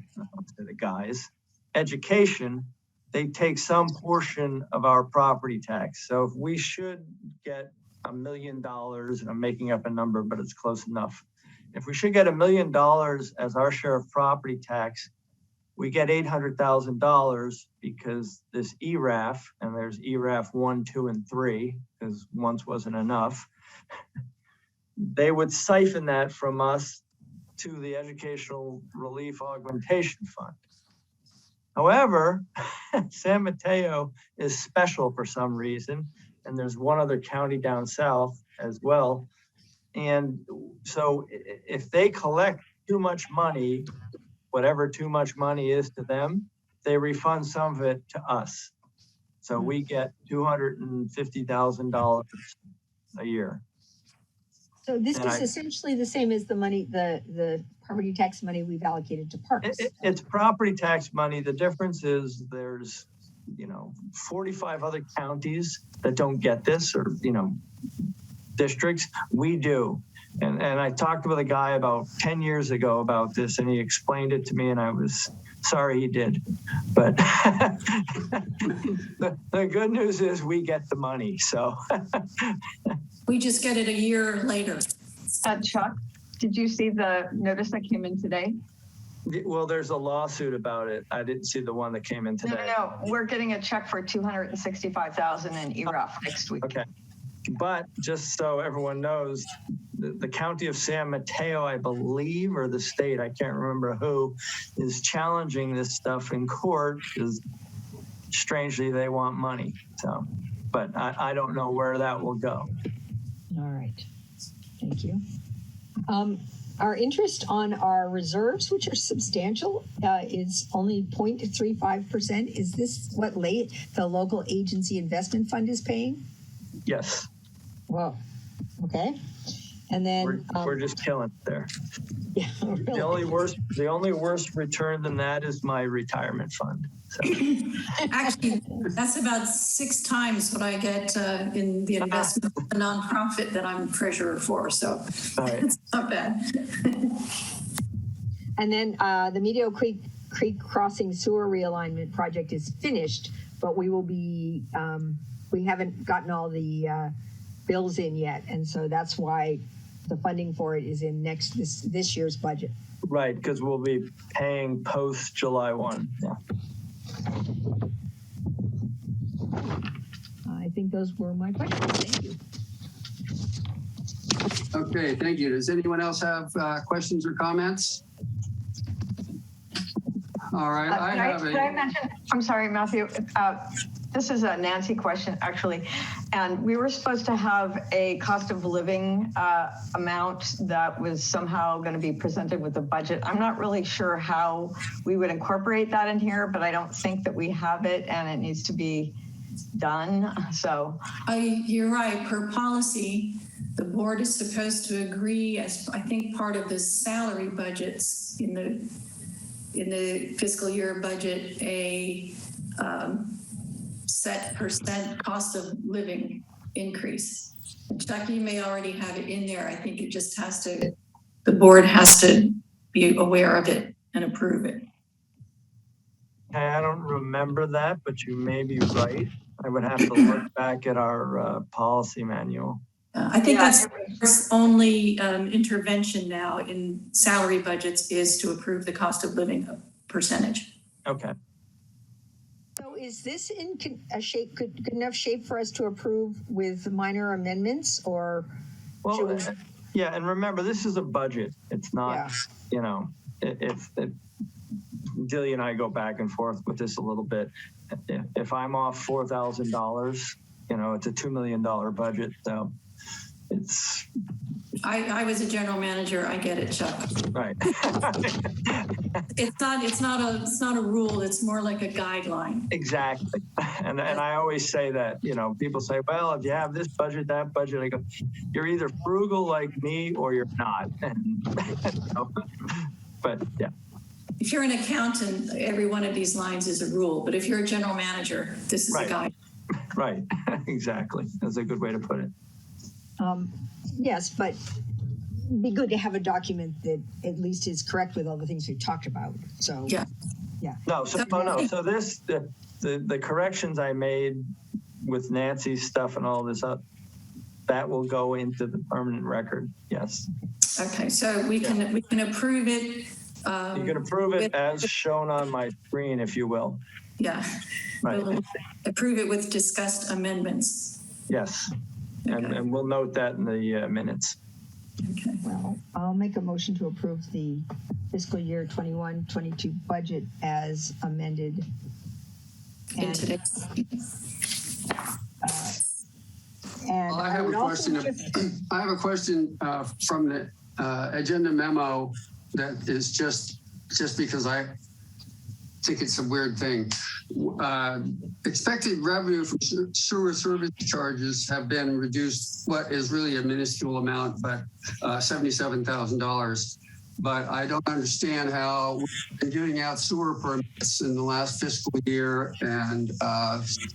education, they take some portion of our property tax. So if we should get $1 million, and I'm making up a number, but it's close enough. If we should get $1 million as our share of property tax, we get $800,000 because this ERAF, and there's ERAF 1, 2, and 3, because once wasn't enough, they would siphon that from us to the Educational Relief Augmentation Fund. However, San Mateo is special for some reason, and there's one other county down south as well. And so if they collect too much money, whatever too much money is to them, they refund some of it to us. So we get $250,000 a year. So this is essentially the same as the money, the property tax money we've allocated to parks. It's property tax money. The difference is there's, 45 other counties that don't get this, or, districts. We do. And I talked with a guy about 10 years ago about this, and he explained it to me, and I was sorry he did. But the good news is we get the money. So We just get it a year later. Chuck, did you see the notice that came in today? Well, there's a lawsuit about it. I didn't see the one that came in today. No, we're getting a check for $265,000 in ERAF next week. Okay. But just so everyone knows, the county of San Mateo, I believe, or the state, I can't remember who, is challenging this stuff in court because strangely they want money. So, but I don't know where that will go. All right. Thank you. Our interest on our reserves, which are substantial, is only 0.35%. Is this what the local agency investment fund is paying? Yes. Well, okay. And then we're just killing it there. Yeah, really. The only worse return than that is my retirement fund. So. Actually, that's about 6 times what I get in the investment nonprofit that I'm treasurer for. So it's not bad. And then the Meadow Creek Crossing sewer realignment project is finished, but we will be, we haven't gotten all the bills in yet. And so that's why the funding for it is in this year's budget. Right, because we'll be paying post July 1. Yeah. I think those were my questions. Thank you. Okay, thank you. Does anyone else have questions or comments? All right, Can I mention, I'm sorry, Matthew, this is a Nancy question, actually. And we were supposed to have a cost of living amount that was somehow going to be presented with the budget. I'm not really sure how we would incorporate that in here, but I don't think that we have it and it needs to be done. So you're right. Per policy, the board is supposed to agree, as I think part of the salary budgets in the fiscal year budget, a set percent cost of living increase. Chuck, you may already have it in there. I think it just has to, the board has to be aware of it and approve it. I don't remember that, but you may be right. I would have to look back at our policy manual. I think that's only intervention now in salary budgets is to approve the cost of living percentage. Okay. So is this in a shape, good enough shape for us to approve with minor amendments, or? Well, yeah, and remember, this is a budget. It's not, you know, if Delia and I go back and forth with this a little bit. If I'm off $4,000, you know, it's a $2 million budget. So it's. I was a general manager. I get it, Chuck. Right. It's not a rule. It's more like a guideline. Exactly. And I always say that, you know, people say, well, if you have this budget, that budget, I go, you're either frugal like me or you're not. And, you know, but yeah. If you're an accountant, every one of these lines is a rule. But if you're a general manager, this is a guide. Right. Exactly. That's a good way to put it. Yes, but it'd be good to have a document that at least is correct with all the things we've talked about. So yeah. No, so this the corrections I made with Nancy's stuff and all this up, that will go into the permanent record. Yes. Okay, so we can approve it. You can approve it as shown on my screen, if you will. Yeah. Right. We'll approve it with discussed amendments. Yes. Okay. And we'll note that in the minutes. Okay. Well, I'll make a motion to approve the fiscal year 21-22 budget as amended. And I have a question. I have a question from the agenda memo that is just because I think it's a weird thing. Expected revenue from sewer service charges have been reduced, what is really a minuscule amount, but $77,000. But I don't understand how we've been giving out sewer permits in the last fiscal year and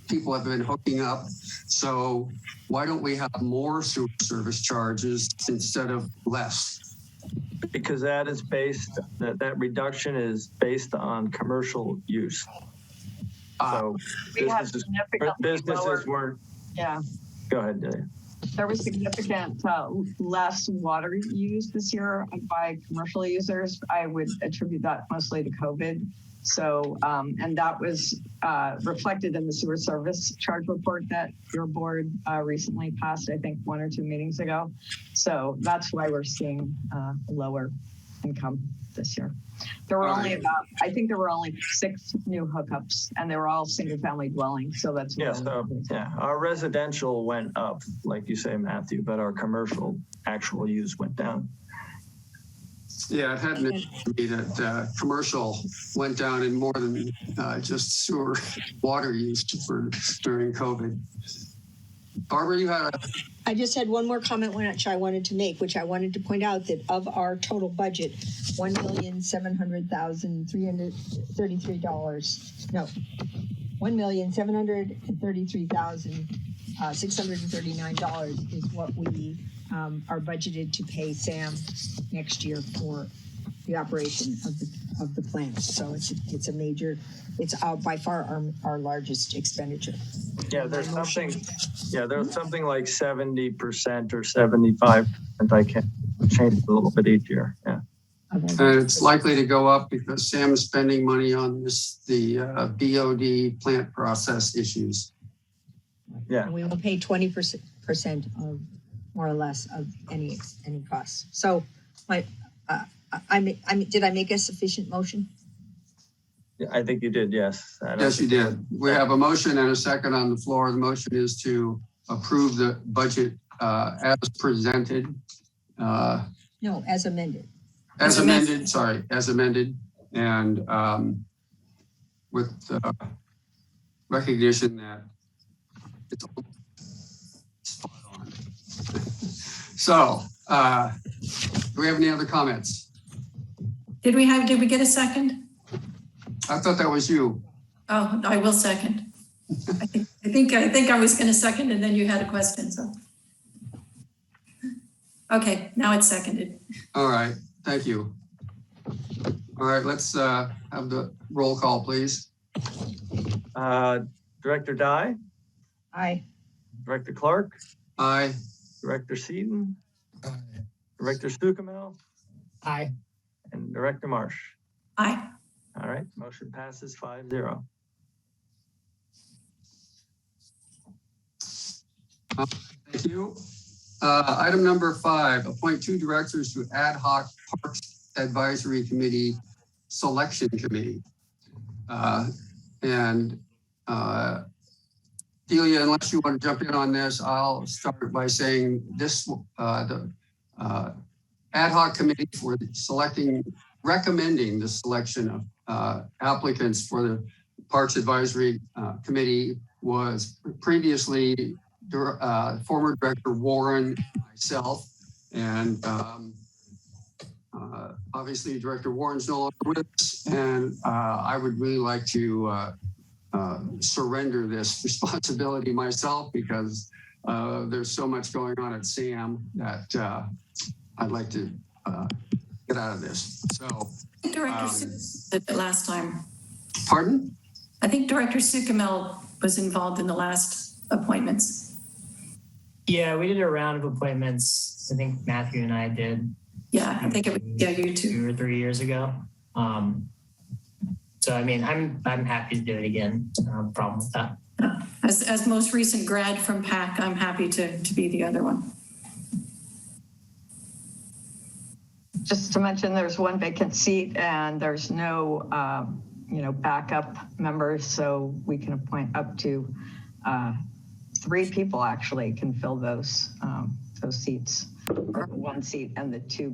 people have been hooking up. So why don't we have more sewer service charges instead of less? Because that is that reduction is based on commercial use. So businesses weren't. Yeah. Go ahead, Delia. There was significant less water used this year by commercial users. I would attribute that mostly to COVID. So, and that was reflected in the sewer service charge report that your board recently passed, I think 1 or 2 meetings ago. So that's why we're seeing lower income this year. There were only about, I think there were only 6 new hookups, and they were all single family dwellings. So that's our residential went up, like you say, Matthew, but our commercial actual use went down. Yeah, it hadn't occurred to me that commercial went down in more than just sewer water use during COVID. Barbara, you had I just had one more comment which I wanted to make, which I wanted to point out that of our total budget, $1,700,333. No, $1,733,639 is what we are budgeted to pay Sam next year for the operation of the plant. So it's a major, it's by far our largest expenditure. Yeah, there's something like 70% or 75%. I can change it a little bit each year. Yeah. And it's likely to go up because Sam is spending money on the BOD plant process issues. Yeah. And we will pay 20% of more or less of any costs. So did I make a sufficient motion? Yeah, I think you did. Yes. Yes, you did. We have a motion and a second on the floor. The motion is to approve the budget as presented. No, as amended. As amended, and with recognition that it's spot on. So, do we have any other comments? Did we get a second? I thought that was you. Oh, I will second. I think I was going to second, and then you had a question. So, okay, now it's seconded. All right, thank you. All right, let's have the roll call, please. Director Dye. Aye. Director Clark. Aye. Director Seaton. Aye. Director Stucamel. Aye. And Director Marsh. Aye. All right, motion passes 5-0. Thank you. Item number 5, appoint 2 directors to ad hoc Parks Advisory Committee Selection Committee. Delia, unless you want to jump in on this, I'll start by saying this, the ad hoc committee for recommending the selection of applicants for the Parks Advisory Committee was previously former Director Warren, myself, and obviously Director Warren's no longer with us, and I would really like to surrender this responsibility myself because there's so much going on at SAM that I'd like to get out of this. So, Director Sucamel did it last time. Pardon? I think Director Sucamel was involved in the last appointments. Yeah, we did a round of appointments. I think Matthew and I did. Yeah, I think it was you too. 2 or 3 years ago. So I mean, I'm happy to do it again. No problem with that. As most recent grad from PAC, I'm happy to be the other one. Just to mention, there's 1 vacant seat and there's no, backup members. So we can appoint up to 3 people actually can fill those seats, or 1 seat and the two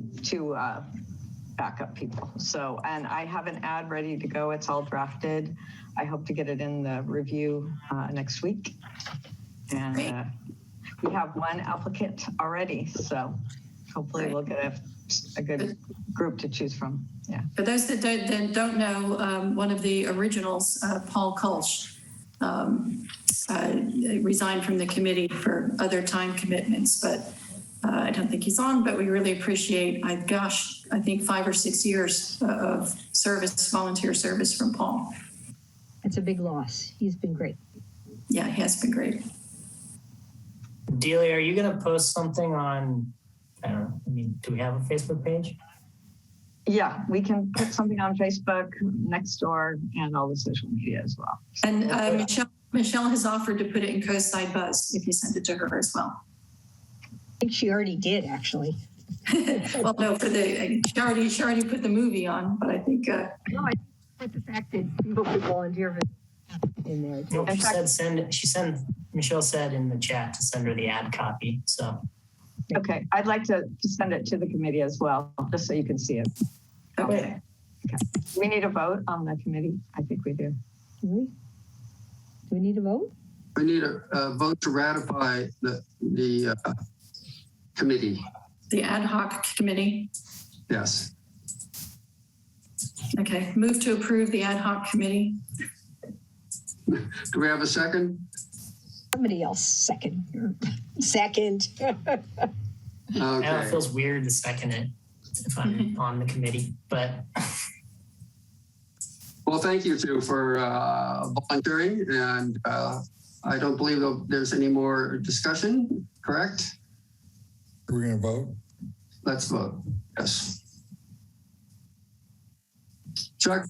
backup people. So, and I have an ad ready to go. It's all drafted. I hope to get it in the review next week. And we have 1 applicant already. So hopefully we'll get a good group to choose from. Yeah. For those that don't know, one of the originals, Paul Kulsch, resigned from the committee for other time commitments, but I don't think he's on, but we really appreciate, I think 5 or 6 years of service, volunteer service from Paul. It's a big loss. He's been great. Yeah, he has been great. Delia, are you going to post something on, I don't know, I mean, do we have a Facebook page? Yeah, we can put something on Facebook, Nextdoor, and all the social media as well. And Michelle has offered to put it in Coastside Buzz if you send it to her as well. I think she already did, actually. Well, no, she already put the movie on, but I think. No, I put the fact that people could volunteer in there too. No, Michelle said in the chat to send her the ad copy, so. Okay, I'd like to send it to the committee as well, just so you can see it. Okay. Do we need a vote on the committee? I think we do. Do we need a vote? We need a vote to ratify the committee. The ad hoc committee. Yes. Okay, move to approve the ad hoc committee. Do we have a second? Somebody else second. Second. Okay. I know it feels weird to second it if I'm on the committee, but. Well, thank you too for volunteering, and I don't believe there's any more discussion, correct? We're going to vote? Let's vote. Yes. Chuck,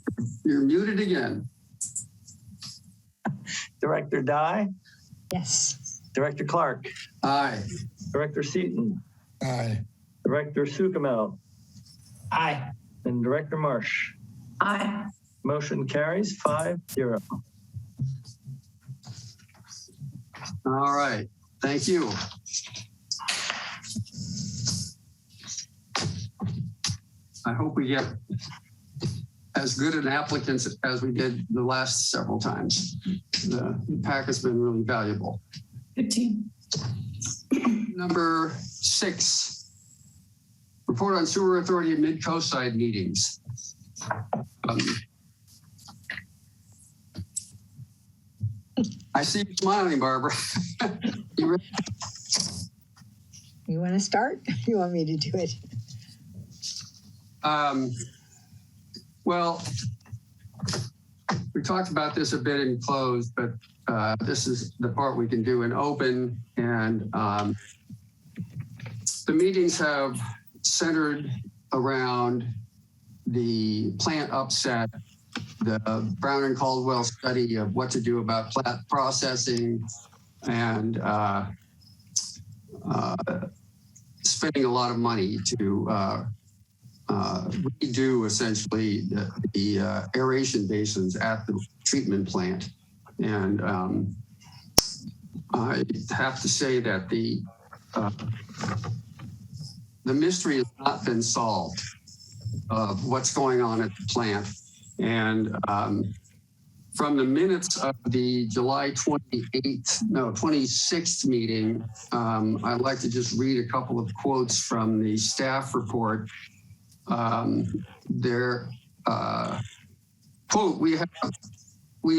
you're muted again. Director Dye, Yes. Director Clark, Aye. Director Seaton, Aye. Director Sukamel, Aye. and Director Marsh. Aye. Motion carries 5-0. All right. Thank you. I hope we get as good an applicants as we did the last several times. The pack has been really valuable. Good team. Number 6, report on Sewer Authority and Mid-Coast Side meetings. I see you smiling, Barbara. You ready? You want to start? You want me to do it? Well, we talked about this a bit in closed, but this is the part we can do in open. And the meetings have centered around the plant upset, the Brown and Caldwell study of what to do about plant processing, and spending a lot of money to redo essentially the aeration basins at the treatment plant. And I have to say that the mystery has not been solved of what's going on at the plant. And from the minutes of the July 26th meeting, I'd like to just read a couple of quotes from the staff report. Their quote, we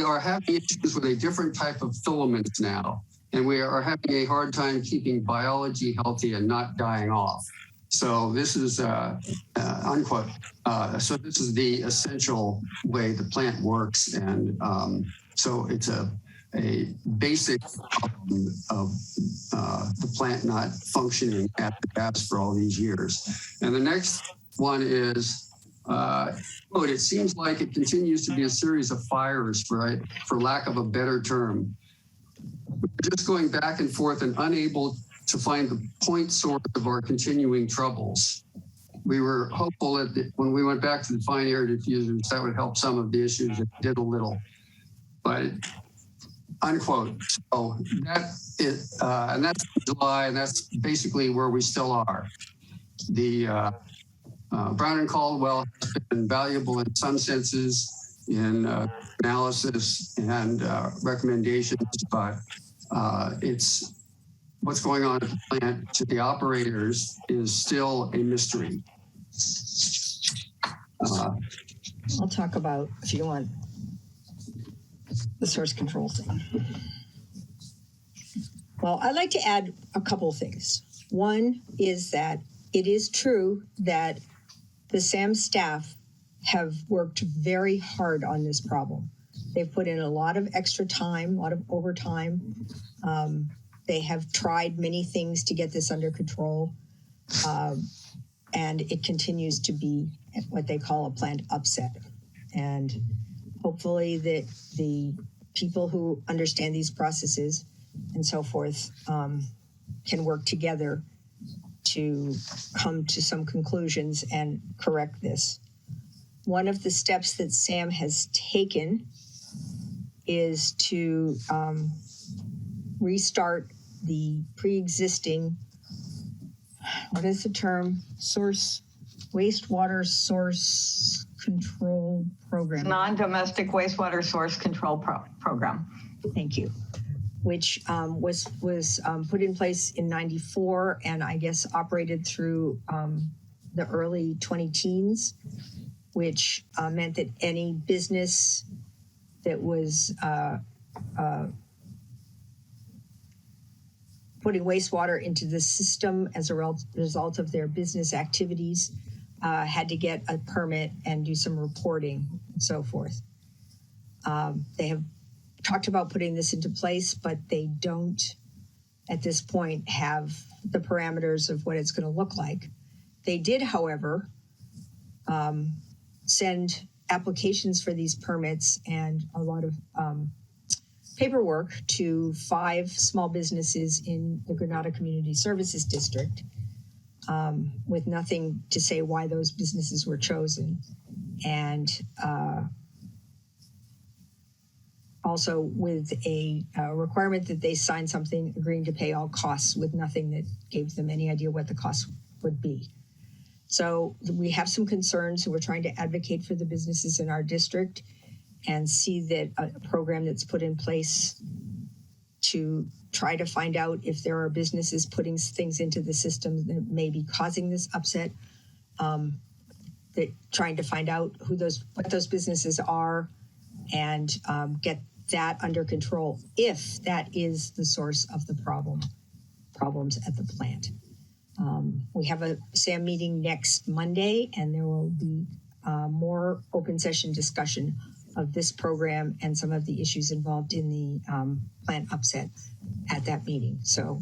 are having issues with a different type of filaments now, and we are having a hard time keeping biology healthy and not dying off. So this is unquote. So this is the essential way the plant works, and so it's a basic problem of the plant not functioning at the best for all these years. And the next one is, quote, it seems like it continues to be a series of fires, right, for lack of a better term. We're just going back and forth and unable to find the point source of our continuing troubles. We were hopeful that when we went back to the fine air diffusers, that would help some of the issues. It did a little, but unquote. So that is, and that's July, and that's basically where we still are. The Brown and Caldwell has been valuable in some senses in analysis and recommendations, but it's what's going on at the plant to the operators is still a mystery. I'll talk about, if you want, the source control thing. Well, I'd like to add a couple of things. One is that it is true that the SAM staff have worked very hard on this problem. They've put in a lot of extra time, a lot of overtime. They have tried many things to get this under control, and it continues to be what they call a planned upset. And hopefully that the people who understand these processes and so forth can work together to come to some conclusions and correct this. One of the steps that Sam has taken is to restart the pre-existing, what is the term? Wastewater source control program. Non-domestic wastewater source control program. Thank you. Which was put in place in '94 and I guess operated through the early 2010s, which meant that any business that was putting wastewater into the system as a result of their business activities had to get a permit and do some reporting and so forth. They have talked about putting this into place, but they don't at this point have the parameters of what it's going to look like. They did, however, send applications for these permits and a lot of paperwork to 5 small businesses in the Granada Community Services District, with nothing to say why those businesses were chosen. And also with a requirement that they sign something agreeing to pay all costs, with nothing that gave them any idea what the costs would be. So we have some concerns, and we're trying to advocate for the businesses in our district and see that a program that's put in place to try to find out if there are businesses putting things into the system that may be causing this upset, that trying to find out what those businesses are and get that under control if that is the source of the problems at the plant. We have a SAM meeting next Monday, and there will be more open session discussion of this program and some of the issues involved in the plant upset at that meeting. So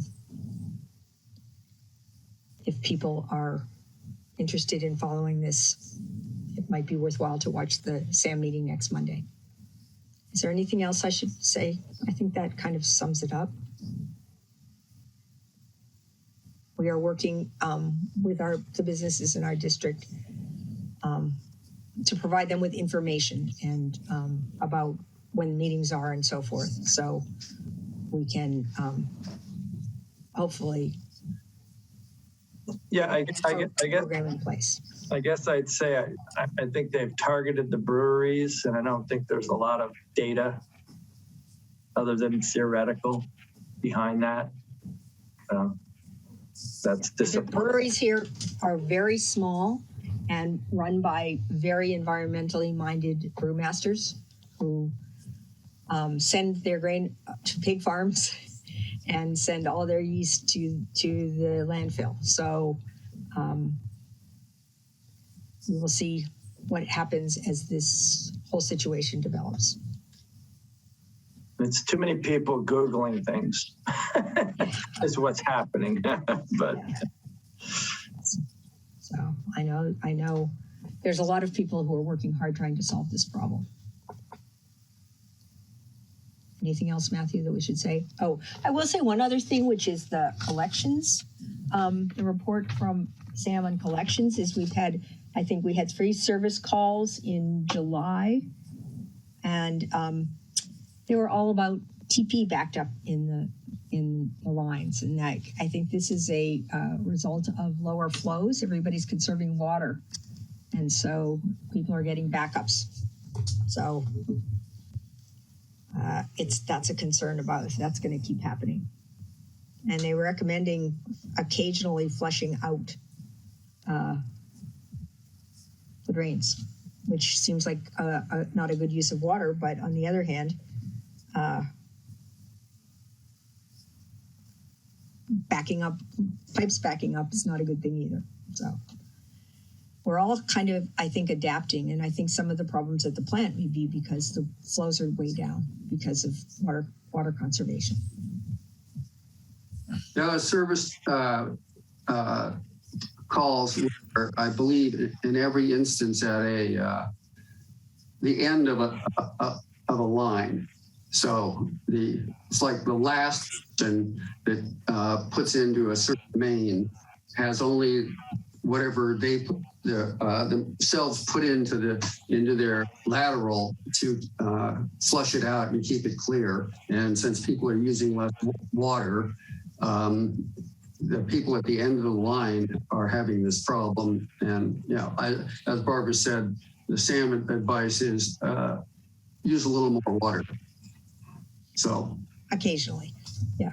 if people are interested in following this, it might be worthwhile to watch the SAM meeting next Monday. Is there anything else I should say? I think that kind of sums it up. We are working with the businesses in our district to provide them with information and about when meetings are and so forth. So we can hopefully I guess program in place. I guess I'd say I think they've targeted the breweries, and I don't think there's a lot of data other than theoretical behind that. That's disappointing. The breweries here are very small and run by very environmentally minded brewmasters who send their grain to pig farms and send all their yeast to the landfill. So we will see what happens as this whole situation develops. It's too many people Googling things is what's happening. But so I know there's a lot of people who are working hard trying to solve this problem. Anything else, Matthew, that we should say? Oh, I will say one other thing, which is the collections. The report from Sam on collections is I think we had 3 service calls in July, and they were all about TP backed up in the lines. And I think this is a result of lower flows. Everybody's conserving water. And so people are getting backups. So that's a concern about if that's going to keep happening. And they were recommending occasionally flushing out the drains, which seems like not a good use of water. But on the other hand, pipes backing up is not a good thing either. So we're all kind of, I think, adapting. And I think some of the problems at the plant may be because the flows are way down because of water conservation. service calls were, I believe, in every instance at the end of a line. So it's like the last person that puts into a certain main has only whatever they put themselves put into their lateral to flush it out and keep it clear. And since people are using less water, the people at the end of the line are having this problem. And as Barbara said, the SAM advice is use a little more water. So occasionally, yeah.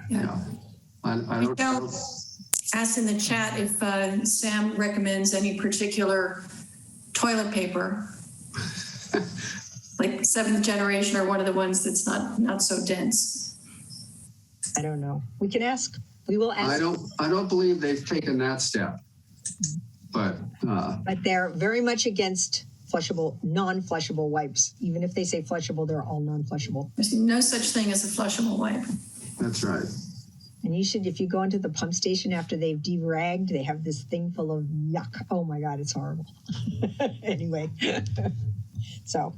I don't asked in the chat if Sam recommends any particular toilet paper, like 7th generation or one of the ones that's not so dense. I don't know. We can ask. We will ask. I don't believe they've taken that step, but they're very much against flushable, non-flushable wipes. Even if they say flushable, they're all non-flushable. There's no such thing as a flushable wipe. That's right. And you should, if you go into the pump station after they've deragged, they have this thing full of yuck. Oh my God, it's horrible. Anyway, so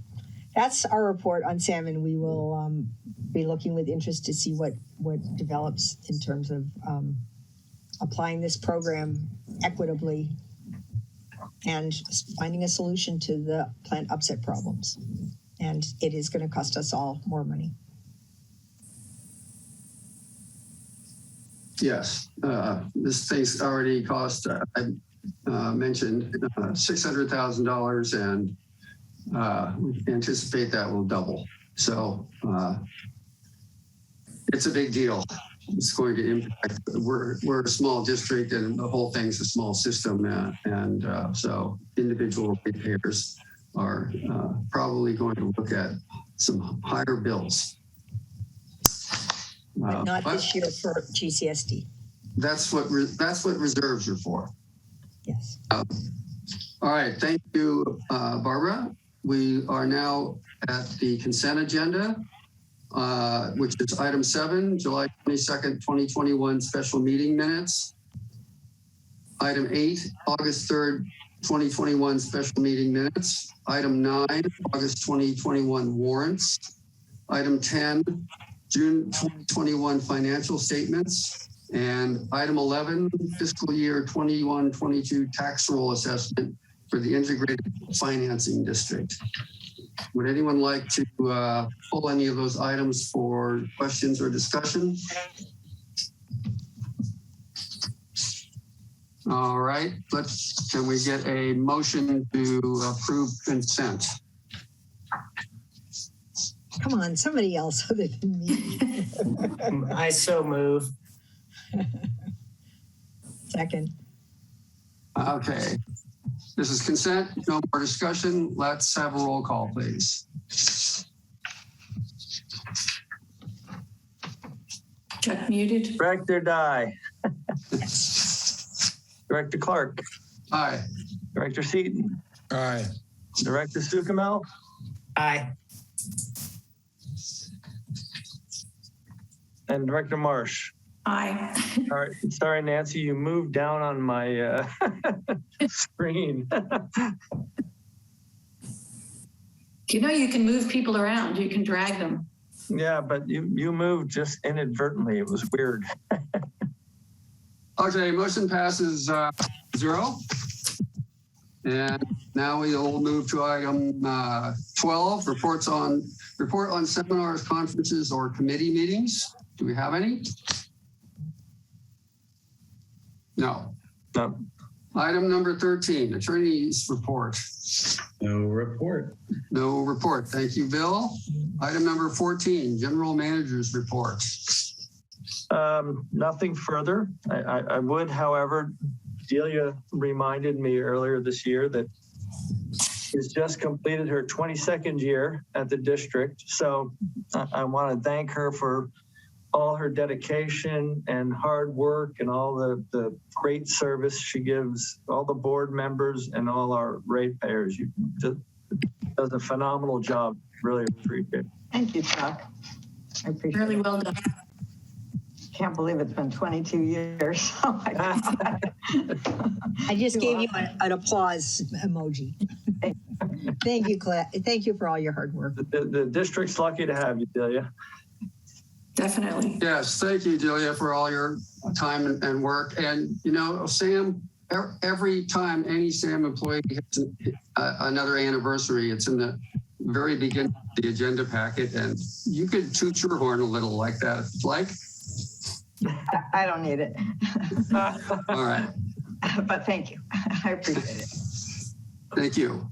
that's our report on salmon. We will be looking with interest to see what develops in terms of applying this program equitably and finding a solution to the plant upset problems. And it is going to cost us all more money. Yes, this thing's already cost, I mentioned $600,000, and we anticipate that will double. So it's a big deal. It's going to impact, we're a small district and the whole thing's a small system. So individual ratepayers are probably going to look at some higher bills. But not this year for GCSD. That's what reserves are for. Yes. All right. Thank you, Barbara. We are now at the consent agenda, which is item 7, July 22nd, 2021 special meeting minutes. Item 8, August 3rd, 2021 special meeting minutes. Item 9, August 2021 warrants. Item 10, June 2021 financial statements, and item 11, fiscal year 21-22 tax roll assessment for the integrated financing district. Would anyone like to pull any of those items for questions or discussion? All right, can we get a motion to approve consent? Come on, somebody else other than me. I so move. Second. Okay. This is consent. No more discussion. Let's have a roll call, please. Chuck muted. Director Dye. Director Clark. Aye. Director Seaton. Aye. Director Sukamel. Aye. And Director Marsh. Aye. All right. Sorry, Nancy, you moved down on my screen. You know, you can move people around. You can drag them. Yeah, but you moved just inadvertently. It was weird. Okay, motion passes 0. And now we will move to item 12, report on seminars, conferences, or committee meetings. Do we have any? No. No. Item number 13, attorney's report. No report. No report. Thank you, Bill. Item number 14, general manager's report. Nothing further. I would, however, Delia reminded me earlier this year that she's just completed her 22nd year at the district. So I want to thank her for all her dedication and hard work and all the great service she gives all the board members and all our ratepayers. You just does a phenomenal job. Really appreciate it. Thank you, Chuck. I appreciate Really it. well done. Can't believe it's been 22 years. Oh my God. I just gave you an applause emoji. Thank you, Claire. Thank you for all your hard work. The district's lucky to have you, Delia. Definitely. Yes, thank you, Delia, for all your time and work. And, you know, Sam, every time any SAM employee has another anniversary, it's in the very beginning of the agenda packet, and you could toot your horn a little like that, if you'd like. I don't need it. All right. But thank you. I appreciate it. Thank you.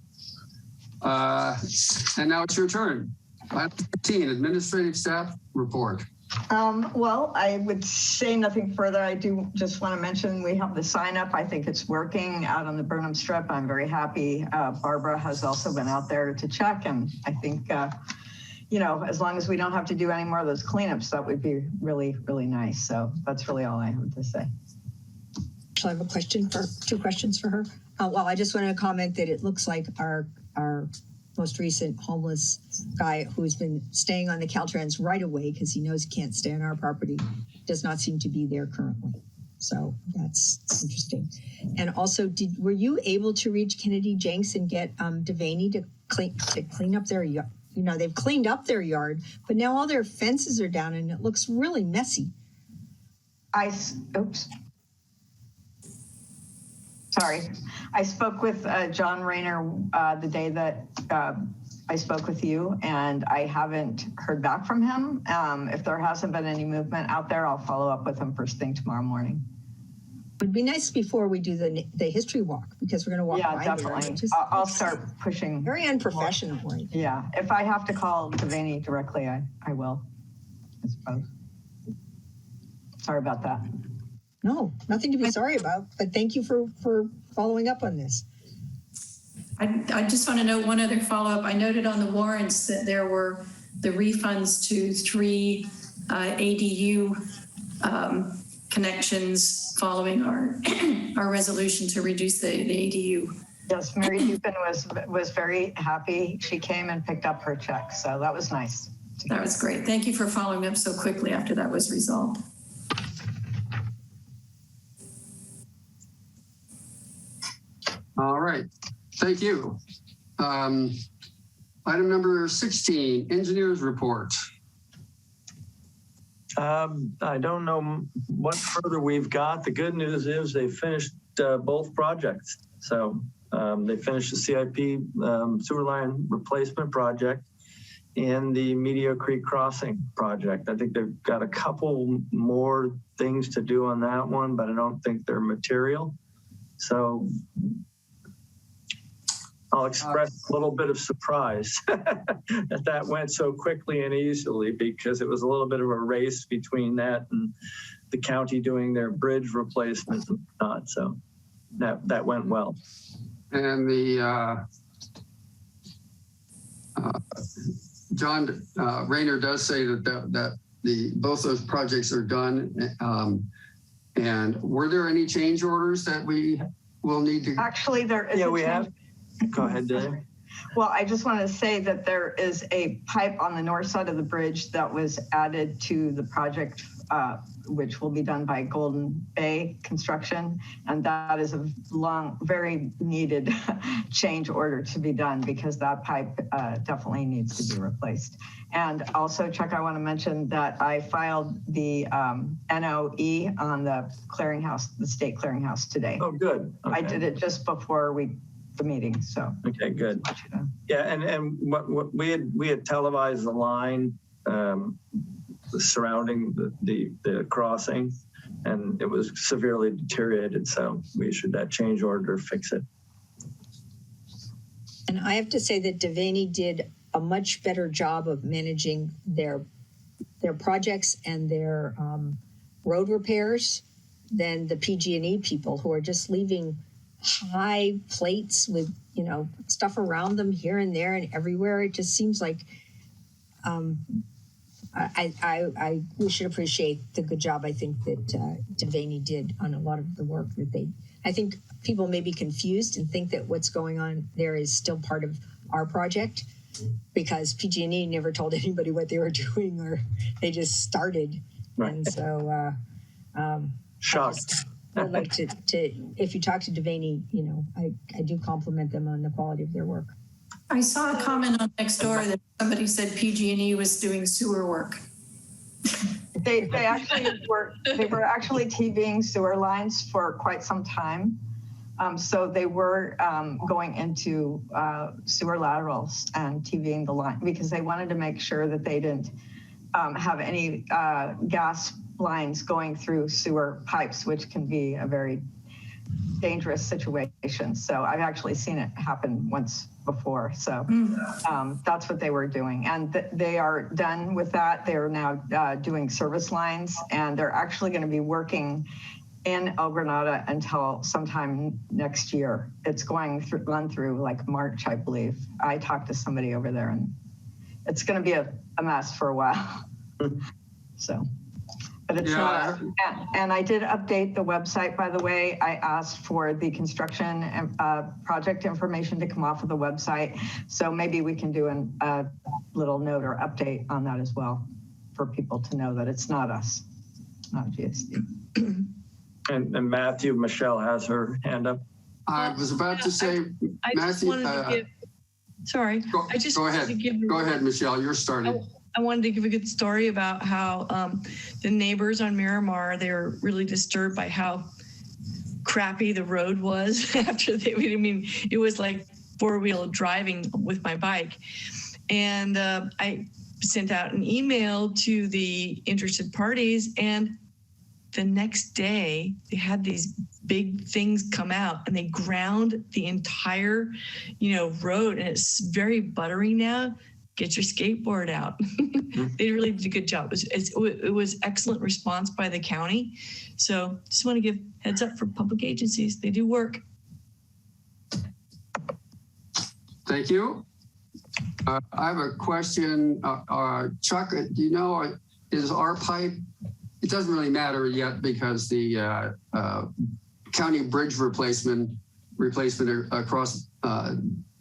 And now it's your turn. Item 15, administrative staff report. Well, I would say nothing further. I do just want to mention we have the sign up. I think it's working out on the Burnham Strip. I'm very happy. Barbara has also been out there to check, and I think, you know, as long as we don't have to do any more of those cleanups, that would be really, really nice. So that's really all I have to say. So I have two questions for her. Well, I just wanted to comment that it looks like our most recent homeless guy who's been staying on the Caltrans right away because he knows he can't stay on our property does not seem to be there currently. So that's interesting. And also, were you able to reach Kennedy Jenks and get Devaney to clean up their yard? You know, they've cleaned up their yard, but now all their fences are down and it looks really messy. Oops. Sorry. I spoke with John Rayner the day that I spoke with you, and I haven't heard back from him. If there hasn't been any movement out there, I'll follow up with him first thing tomorrow morning. It would be nice before we do the history walk, because we're going to walk by definitely. there. I'll start pushing. Very unprofessional. Right? Yeah. If I have to call Devaney directly, I will, I suppose. Sorry about that. No, nothing to be sorry about, but thank you for following up on this. I just want to note one other follow-up. I noted on the warrants that there were the refunds to 3 ADU connections following our resolution to reduce the ADU. Yes, Mary Dupin was very happy. She came and picked up her check, so that was nice. That was great. Thank you for following up so quickly after that was resolved. All right, thank you. Item number 16, engineers report. I don't know what further we've got. The good news is they finished both projects. So they finished the CIP sewer line replacement project and the Meteor Creek Crossing project. I think they've got a couple more things to do on that one, but I don't think they're material. So I'll express a little bit of surprise that went so quickly and easily, because it was a little bit of a race between that and the county doing their bridge replacement and not. So that went well. And the John Rayner does say that both those projects are done. And were there any change orders that we will need to? Actually, there is. Yeah, we have. Go ahead, Dave. Well, I just want to say that there is a pipe on the north side of the bridge that was added to the project, which will be done by Golden Bay Construction. And that is a long, very needed change order to be done, because that pipe definitely needs to be replaced. And also, Chuck, I want to mention that I filed the NOE on the clearinghouse, the state clearinghouse today. Oh, good. Okay. I did it just before the meeting, so. Okay, good. Yeah, and what we had televised the line surrounding the crossing, and it was severely deteriorated, so we issued that change order to fix it. And I have to say that Devaney did a much better job of managing their projects and their road repairs than the PG&E people, who are just leaving high plates with, you know, stuff around them here and there and everywhere. It just seems like we should appreciate the good job I think that Devaney did on a lot of the work that I think people may be confused and think that what's going on there is still part of our project, because PG&E never told anybody what they were doing, or they just started Right. And so, Shocked. I'd like to, if you talk to Devaney, you know, I do compliment them on the quality of their work. I saw a comment on Nextdoor that somebody said PG&E was doing sewer work. They were actually TVing sewer lines for quite some time. So they were going into sewer laterals and TVing the line because they wanted to make sure that they didn't have any gas lines going through sewer pipes, which can be a very dangerous situation. So I've actually seen it happen once before. So that's what they were doing. And they are done with that. They're now doing service lines, and they're actually going to be working in El Granada until sometime next year. It's going run through like March, I believe. I talked to somebody over there, and it's going to be a mess for a while. So, but it's not. And I did update the website, by the way. I asked for the construction and project information to come off of the website. So maybe we can do a little note or update on that as well for people to know that it's not us, not GSD. And Matthew, Michelle has her hand up. I was about to say, Matthew. Sorry, I just go ahead. To give go ahead, Michelle. You're starting. I wanted to give a good story about how the neighbors on Miramar, they were really disturbed by how crappy the road was after it was like four-wheel driving with my bike. And I sent out an email to the interested parties, and the next day they had these big things come out and they ground the entire, road, and it's very buttery now. Get your skateboard out. They really did a good job. It was excellent response by the county. So just want to give heads up for public agencies. They do work. Thank you. I have a question. Chuck, do you know, is our pipe, it doesn't really matter yet because the county bridge replacement across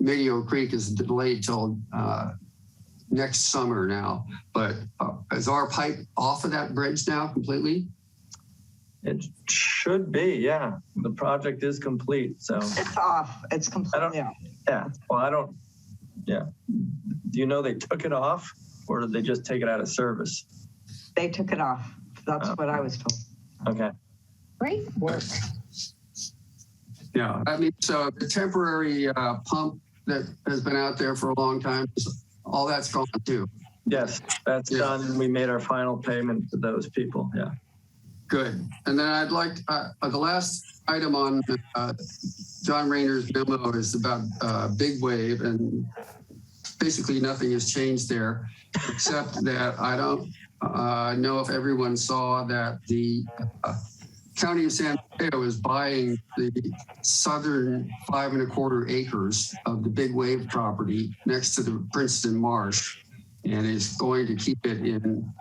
Medio Creek is delayed till next summer now, but is our pipe off of that bridge now completely? It should be, yeah. The project is complete, so. It's off. It's completely off. Yeah, well, do you know they took it off, or did they just take it out of service? They took it off. That's what I was told. Okay. Great work. Yeah, I mean, so the temporary pump that has been out there for a long time, all that's gone too. Yes, that's done, and we made our final payment to those people, yeah. Good. And then I'd like, the last item on John Rayner's memo is about Big Wave, and basically nothing has changed there, except that I don't know if everyone saw that the County of San Mateo is buying the southern 5 1/4 acres of the Big Wave property next to the Princeton Marsh, and is going to keep it in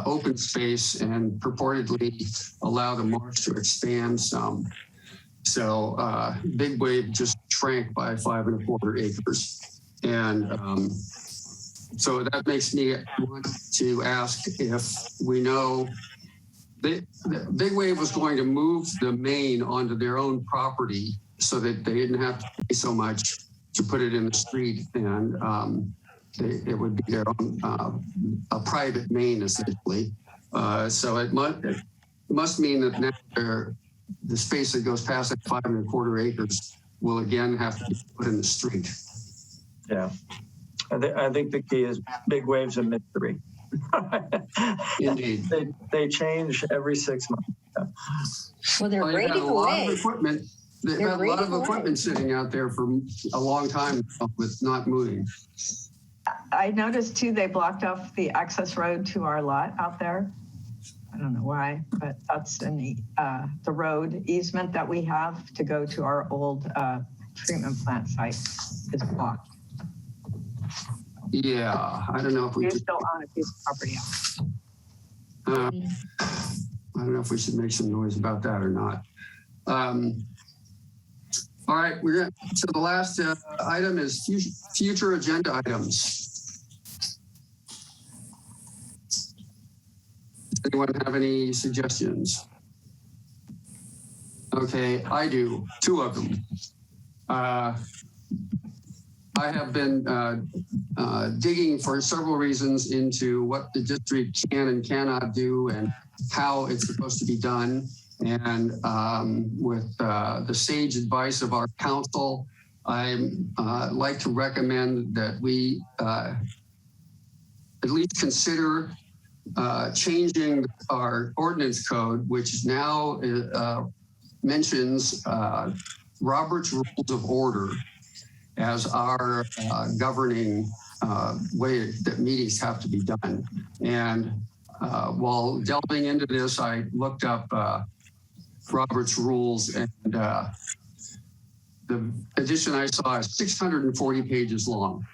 open space and purportedly allow the marsh to expand some. So Big Wave just shrank by 5 1/4 acres. And so that makes me want to ask if we know the Big Wave was going to move the main onto their own property so that they didn't have to pay so much to put it in the street, and it would be their own a private main essentially. So it must mean that now the space that goes past that 5 1/4 acres will again have to be put in the street. Yeah, I think the key is Big Wave's a mystery. Indeed. They change every 6 months. Yeah. Well, they're They've had grading a lot away. of equipment. They've had a lot of equipment sitting out there for a long time with not moving. I noticed too, they blocked off the access road to our lot out there. I don't know why, but that's in the road easement that we have to go to our old treatment plant site is blocked. Yeah, I don't know if we You should, still own a piece of property. I don't know if we should make some noise about that or not. All right, we're going to the last item is future agenda items. Anyone have any suggestions? Okay, I do, 2 of them. I have been digging for several reasons into what the district can and cannot do and how it's supposed to be done. And with the sage advice of our council, I'd like to recommend that we at least consider changing our ordinance code, which now mentions Robert's Rules of Order as our governing way that meetings have to be done. And while delving into this, I looked up Robert's Rules, and the edition I saw is 640 pages long.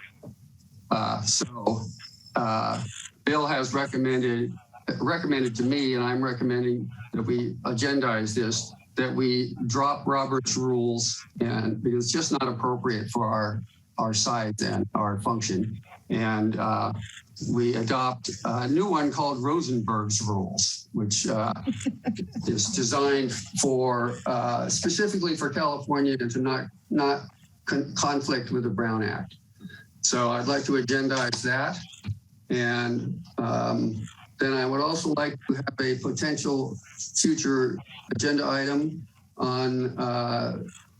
Bill has recommended to me, and I'm recommending that we agendize this, that we drop Robert's Rules, and because it's just not appropriate for our size and our function. And we adopt a new one called Rosenberg's Rules, which is designed for specifically for California to not conflict with the Brown Act. So I'd like to agendize that. And then I would also like to have a potential future agenda item on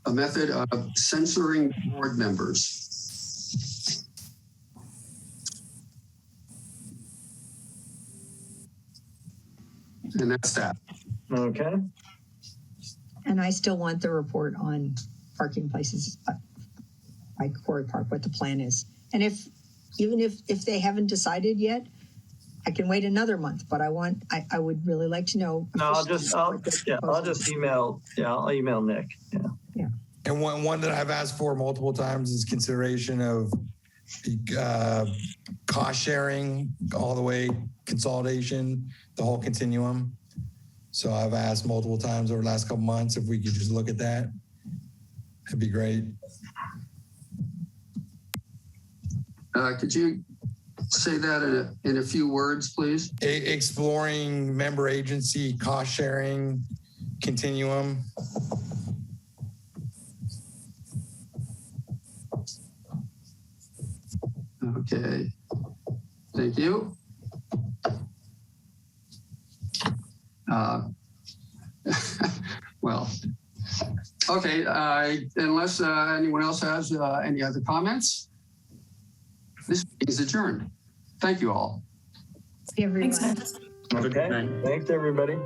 a method of censoring board members. And that's that. Okay. And I still want the report on parking places like Quarry Park, what the plan is. And even if they haven't decided yet, I can wait another month, but I would really like to know. No, I'll just email. Yeah, I'll email Nick. Yeah. And one that I've asked for multiple times is consideration of cost sharing all the way, consolidation, the whole continuum. So I've asked multiple times over the last couple months if we could just look at that. That'd be great. Could you say that in a few words, please? Exploring member agency cost sharing continuum. Okay, thank you. Well, okay, unless anyone else has any other comments, this meeting is adjourned. Thank you all. Everyone. Thanks, Okay, thanks everybody.